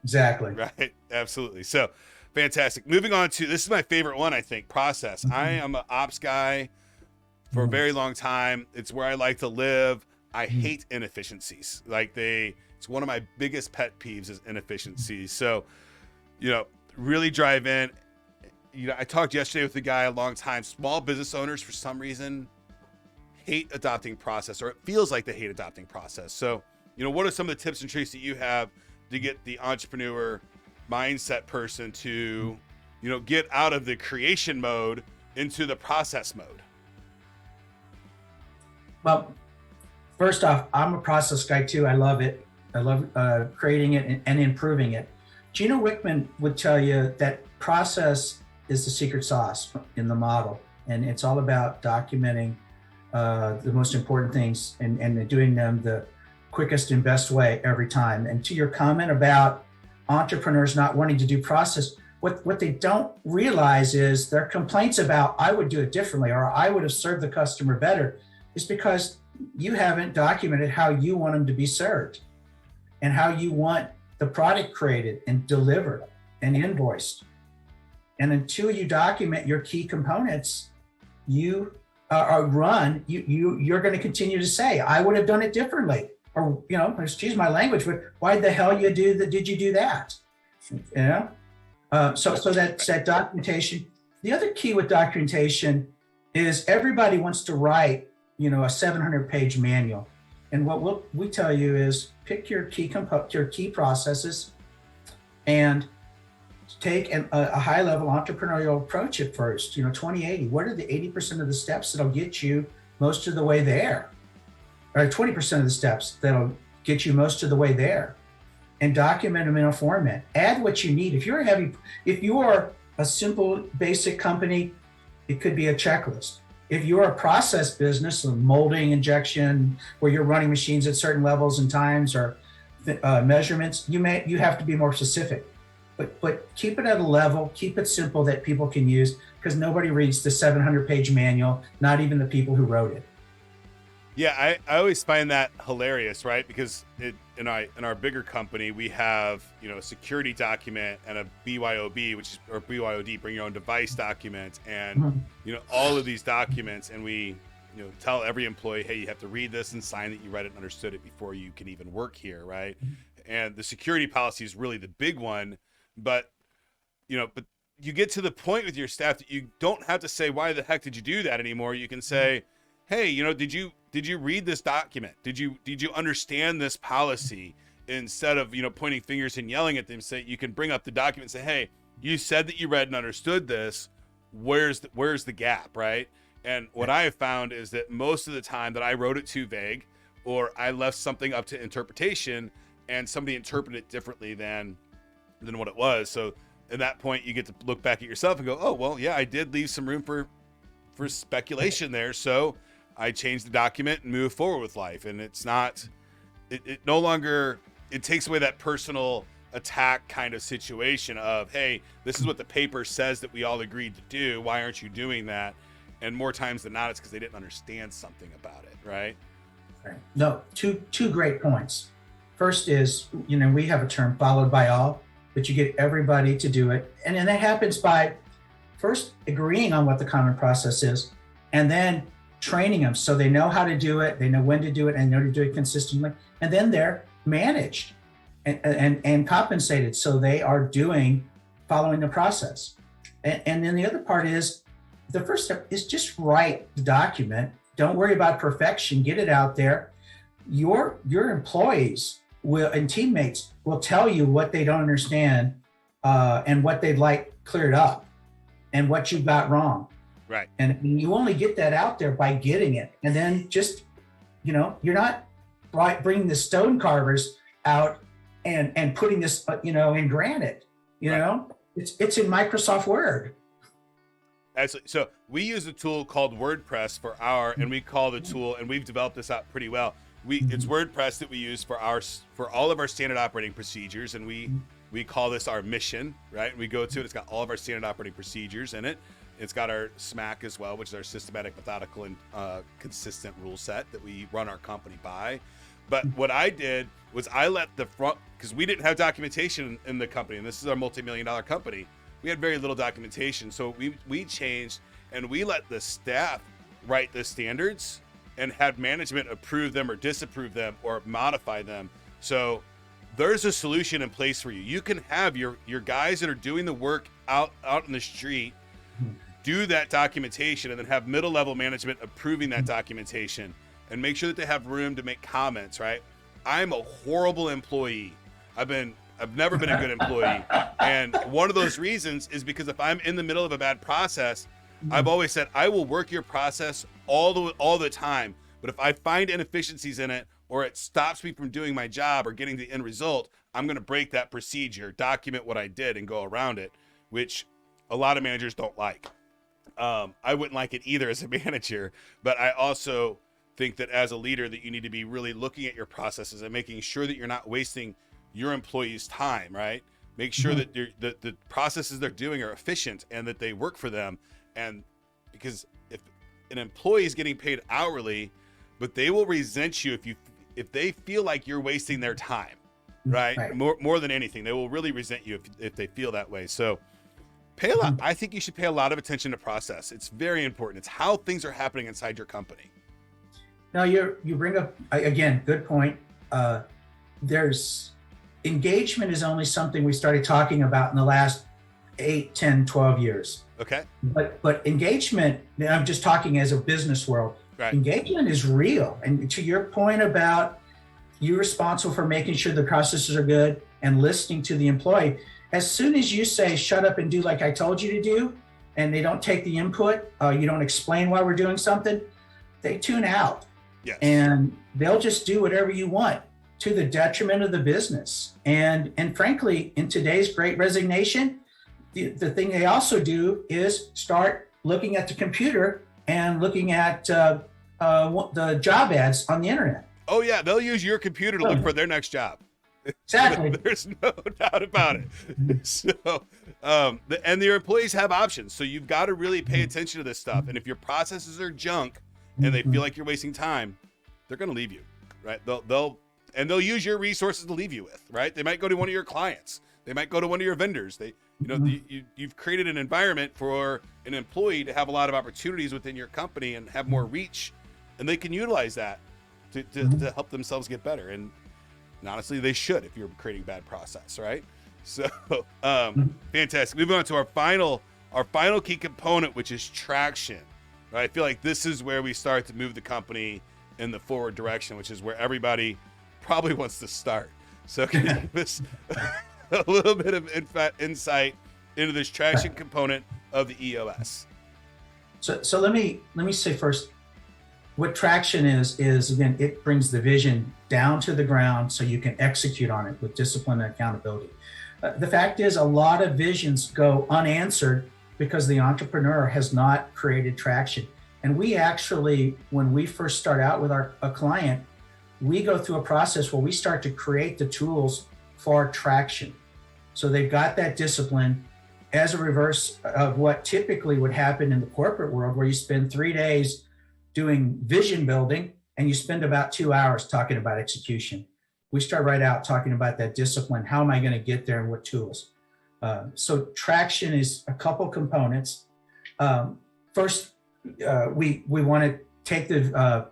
Exactly. Right. Absolutely. So fantastic. Moving on to, this is my favorite one, I think, process. I am an ops guy for a very long time. It's where I like to live. I hate inefficiencies. It's one of my biggest pet peeves is inefficiencies. So, you know, really drive in. You know, I talked yesterday with a guy a long time. Small business owners, for some reason, hate adopting process, or it feels like they hate adopting process. So, you know, what are some of the tips and tricks that you have to get the entrepreneur mindset person to, you know, get out of the creation mode into the process mode? Well, first off, I'm a process guy too. I love it. I love creating it and improving it. Gino Wickman would tell you that process is the secret sauce in the model. And it's all about documenting the most important things and doing them the quickest and best way every time. And to your comment about entrepreneurs not wanting to do process, what they don't realize is their complaints about, I would do it differently, or I would have served the customer better, is because you haven't documented how you want them to be served and how you want the product created and delivered and invoiced. And until you document your key components, you you're going to continue to say, I would have done it differently. Or, you know, excuse my language, but why the hell did you do that? You know? So that's that documentation. The other key with documentation is everybody wants to write, a 700-page manual. And what we tell you is pick your key processes and take a high-level entrepreneurial approach at first. 20-80. What are the 80% of the steps that'll get you most of the way there? Or 20% of the steps that'll get you most of the way there, and document them in a format. Add what you need. If you are a simple, basic company, it could be a checklist. If you're a process business, a molding, injection, where you're running machines at certain levels and times or measurements, you have to be more specific. But keep it at a level, keep it simple that people can use, because nobody reads the 700-page manual, not even the people who wrote it. Yeah, I always find that hilarious, right? Because in our bigger company, we have, a security document and a BYOB, or BYOD, bring your own device document, and all of these documents, and we tell every employee, hey, you have to read this and sign that you read it and understood it before you can even work here, right? And the security policy is really the big one, but you get to the point with your staff that you don't have to say, why the heck did you do that anymore? You can say, hey, did you read this document? Did you understand this policy? Instead of, pointing fingers and yelling at them, you can bring up the document and say, hey, you said that you read and understood this. Where's the gap, right? And what I have found is that most of the time that I wrote it too vague, or I left something up to interpretation and somebody interpreted it differently than what it was. So at that point, you get to look back at yourself and go, oh, well, yeah, I did leave some room for speculation there. So I changed the document and move forward with life. And it's not, it no longer, it takes away that personal attack kind of situation of, hey, this is what the paper says that we all agreed to do. Why aren't you doing that? And more times than not, it's because they didn't understand something about it, right? No, two great points. First is, we have a term, followed by all, but you get everybody to do it. And then that happens by first agreeing on what the common process is, and then training them so they know how to do it, they know when to do it, and know to do it consistently. And then they're managed and compensated so they are following the process. And then the other part is, the first step is just write the document. Don't worry about perfection. Get it out there. Your employees and teammates will tell you what they don't understand and what they'd like cleared up and what you got wrong. Right. And you only get that out there by getting it. And then just, you're not bringing the stone carvers out and putting this, in granite. It's in Microsoft Word. Absolutely. So we use a tool called WordPress and we call the tool, and we've developed this out pretty well. It's WordPress that we use for all of our standard operating procedures, and we call this our mission, right? We go to it. It's got all of our standard operating procedures in it. It's got our SMAC as well, which is our systematic, methodical, and consistent rule set that we run our company by. But what I did was I let the front, because we didn't have documentation in the company, and this is our multi-million-dollar company. We had very little documentation, so we changed, and we let the staff write the standards and had management approve them or disapprove them or modify them. So there's a solution in place for you. You can have your guys that are doing the work out in the street do that documentation, and then have middle level management approving that documentation, and make sure that they have room to make comments, right? I'm a horrible employee. I've never been a good employee. And one of those reasons is because if I'm in the middle of a bad process, I've always said, I will work your process all the time. But if I find inefficiencies in it, or it stops me from doing my job or getting the end result, I'm going to break that procedure, document what I did, and go around it, which a lot of managers don't like. I wouldn't like it either as a manager, but I also think that as a leader that you need to be really looking at your processes and making sure that you're not wasting your employees' time, right? Make sure that the processes they're doing are efficient and that they work for them. And because if an employee is getting paid hourly, but they will resent you if they feel like you're wasting their time, right? More than anything, they will really resent you if they feel that way. So I think you should pay a lot of attention to process. It's very important. It's how things are happening inside your company. Now you bring up, again, good point. There's engagement is only something we started talking about in the last 8, 10, 12 years. Okay. But engagement, I'm just talking as a business world, Right. engagement is real. And to your point about you're responsible for making sure the processes are good and listening to the employee, as soon as you say, shut up and do like I told you to do, and they don't take the input, you don't explain why we're doing something, they tune out. Yes. And they'll just do whatever you want to the detriment of the business. And frankly, in today's great resignation, the thing they also do is start looking at the computer and looking at the job ads on the internet. Oh yeah, they'll use your computer to look for their next job. Exactly. There's no doubt about it. So, and your employees have options. So you've got to really pay attention to this stuff. And if your processes are junk and they feel like you're wasting time, they're going to leave you, right? They'll use your resources to leave you with, right? They might go to one of your clients. They might go to one of your vendors. You've created an environment for an employee to have a lot of opportunities within your company and have more reach, and they can utilize that to help themselves get better. And honestly, they should if you're creating bad process, right? So, fantastic. Moving on to our final key component, which is traction. Right? I feel like this is where we start to move the company in the forward direction, which is where everybody probably wants to start. So, can you give us a little bit of insight into this traction component of the EOS? So let me say first, what traction is again, it brings the vision down to the ground so you can execute on it with discipline and accountability. The fact is, a lot of visions go unanswered because the entrepreneur has not created traction. And we actually, when we first start out with a client, we go through a process where we start to create the tools for traction. So they've got that discipline as a reverse of what typically would happen in the corporate world, where you spend 3 days doing vision building and you spend about 2 hours talking about execution. We start right out talking about that discipline. How am I going to get there and what tools? So traction is a couple components. First, we want to take the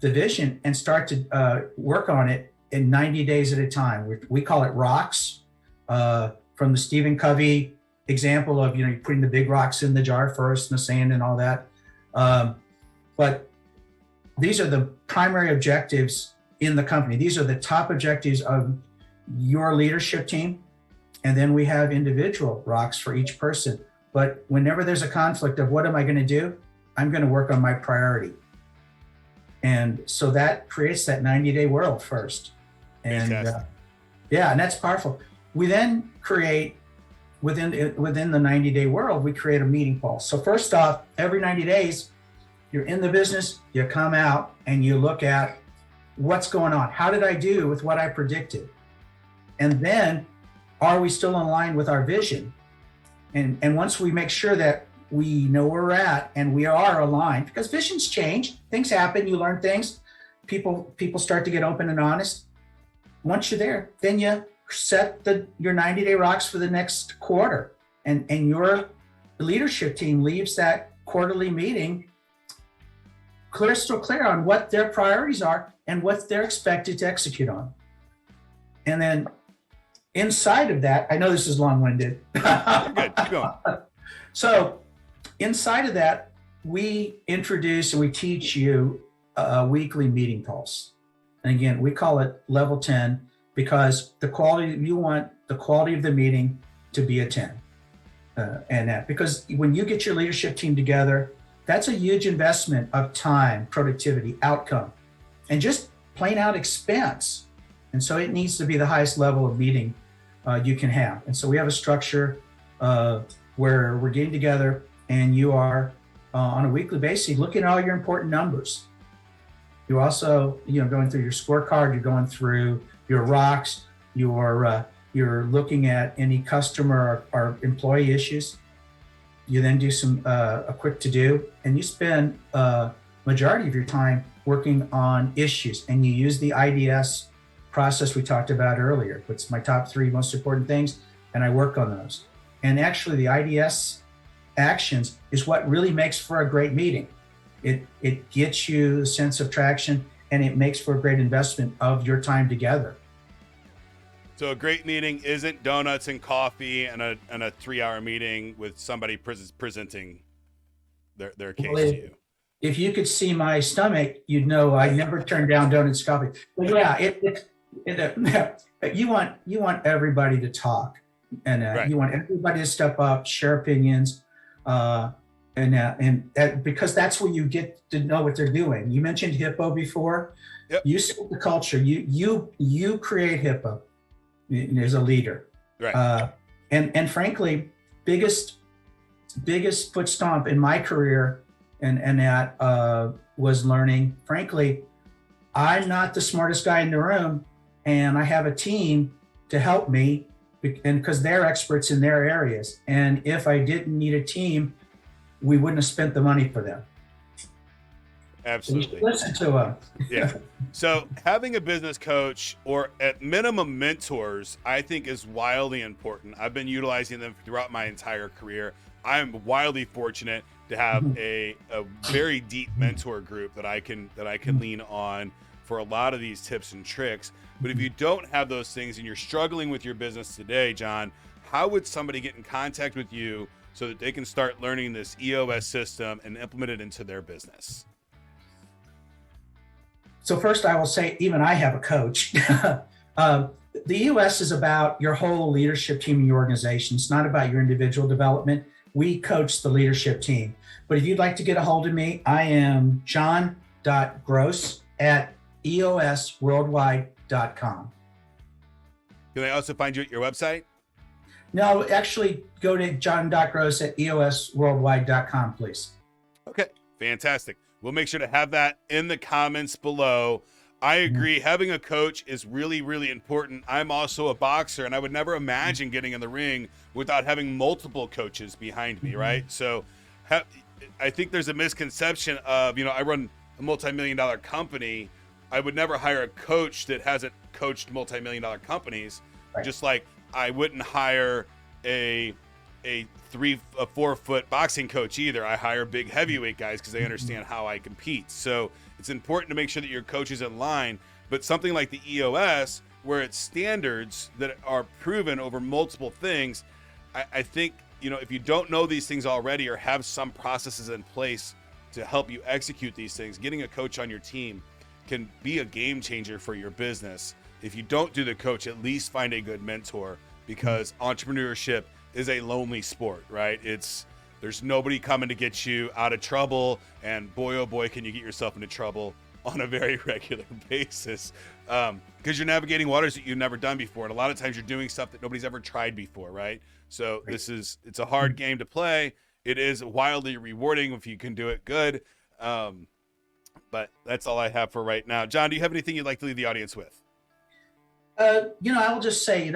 vision and start to work on it in 90 days at a time. We call it rocks, from the Stephen Covey example of, you're putting the big rocks in the jar first and the sand and all that. But these are the primary objectives in the company. These are the top objectives of your leadership team. And then we have individual rocks for each person. But whenever there's a conflict of what am I going to do, I'm going to work on my priority. And so that creates that 90-day world first. And and that's powerful. We then create within the 90-day world, we create a meeting pulse. So first off, every 90 days, you're in the business, you come out and you look at what's going on. How did I do with what I predicted? And then, are we still in line with our vision? And once we make sure that we know where we're at and we are aligned, because visions change, things happen, you learn things, people start to get open and honest. Once you're there, then you set your 90-day rocks for the next quarter. And your leadership team leaves that quarterly meeting crystal clear on what their priorities are and what they're expected to execute on. And then inside of that, I know this is long-winded. Good, keep going. So inside of that, we introduce and we teach you a weekly meeting pulse. And again, we call it level 10 because you want the quality of the meeting to be a 10. And that, because when you get your leadership team together, that's a huge investment of time, productivity, outcome, and just plain out expense. And so it needs to be the highest level of meeting you can have. And so we have a structure where we're getting together and you are on a weekly basis looking at all your important numbers. You're also, going through your scorecard, you're going through your rocks, you're looking at any customer or employee issues. You then do a quick to-do, and you spend a majority of your time working on issues, and you use the IDS process we talked about earlier. It's my top 3 most important things, and I work on those. And actually the IDS actions is what really makes for a great meeting. It gets you a sense of traction, and it makes for a great investment of your time together. So a great meeting isn't donuts and coffee and a 3-hour meeting with somebody presenting their case Well, to you. if you could see my stomach, you'd know I never turn down donuts, coffee. But yeah, you want everybody to talk, and Right. you want everybody to step up, share opinions, because that's where you get to know what they're doing. You mentioned Hippo before. Yep. You set the culture. You create Hippo as a leader. Right. And frankly, biggest foot stomp in my career, and that was learning. Frankly, I'm not the smartest guy in the room, and I have a team to help me, and because they're experts in their areas. And if I didn't need a team, we wouldn't have spent the money for them. Absolutely. Listen to them. Yeah. So having a business coach, or at minimum mentors, I think is wildly important. I've been utilizing them throughout my entire career. I'm wildly fortunate to have a very deep mentor group that I can lean on for a lot of these tips and tricks. But if you don't have those things and you're struggling with your business today, John, how would somebody get in contact with you so that they can start learning this EOS system and implement it into their business? So first, I will say, even I have a coach. The EOS is about your whole leadership team in your organization. It's not about your individual development. We coach the leadership team. But if you'd like to get a hold of me, I am john.gross@eosworldwide.com. Can they also find you at your website? No, actually, go to john.gross@eosworldwide.com, please. Okay, fantastic. We'll make sure to have that in the comments below. I agree. Having a coach is really, really important. I'm also a boxer, and I would never imagine getting in the ring without having multiple coaches behind me, right? So I think there's a misconception of, I run a multi-million-dollar company. I would never hire a coach that hasn't coached multi-million-dollar companies, Right. just like I wouldn't hire a 4-foot boxing coach either. I hire big heavyweight guys because they understand how I compete. So it's important to make sure that your coach is in line. But something like the EOS, where it's standards that are proven over multiple things, I think, if you don't know these things already or have some processes in place to help you execute these things, getting a coach on your team can be a game changer for your business. If you don't do the coach, at least find a good mentor, because entrepreneurship is a lonely sport, right? There's nobody coming to get you out of trouble, and boy, oh boy, can you get yourself into trouble on a very regular basis, because you're navigating waters that you've never done before, and a lot of times you're doing stuff that nobody's ever tried before, right? So it's a hard game to play. It is wildly rewarding if you can do it good, but that's all I have for right now. John, do you have anything you'd like to leave the audience with? I will just say,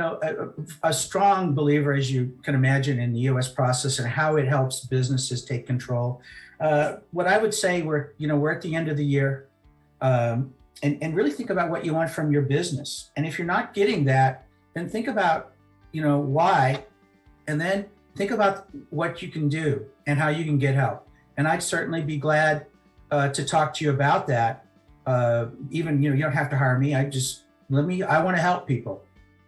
a strong believer, as you can imagine, in the EOS process and how it helps businesses take control. What I would say, we're at the end of the year, and really think about what you want from your business. And if you're not getting that, then think about, why, and then think about what you can do and how you can get help. And I'd certainly be glad to talk to you about that. Even, you don't have to hire me. I want to help people.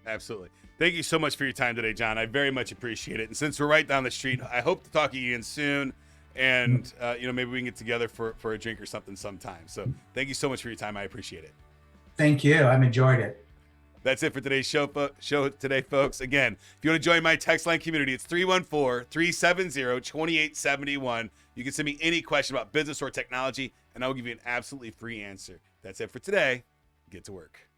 Absolutely. Thank you so much for your time today, John. I very much appreciate it. And since we're right down the street, I hope to talk to you again soon. And, maybe we can get together for a drink or something sometime. So thank you so much for your time. I appreciate it. Thank you. I've enjoyed it. That's it for today's show today, folks. Again, if you want to join my text line community, it's 314-370-2871. You can send me any question about business or technology, and I will give you an absolutely free answer. That's it for today. Get to work.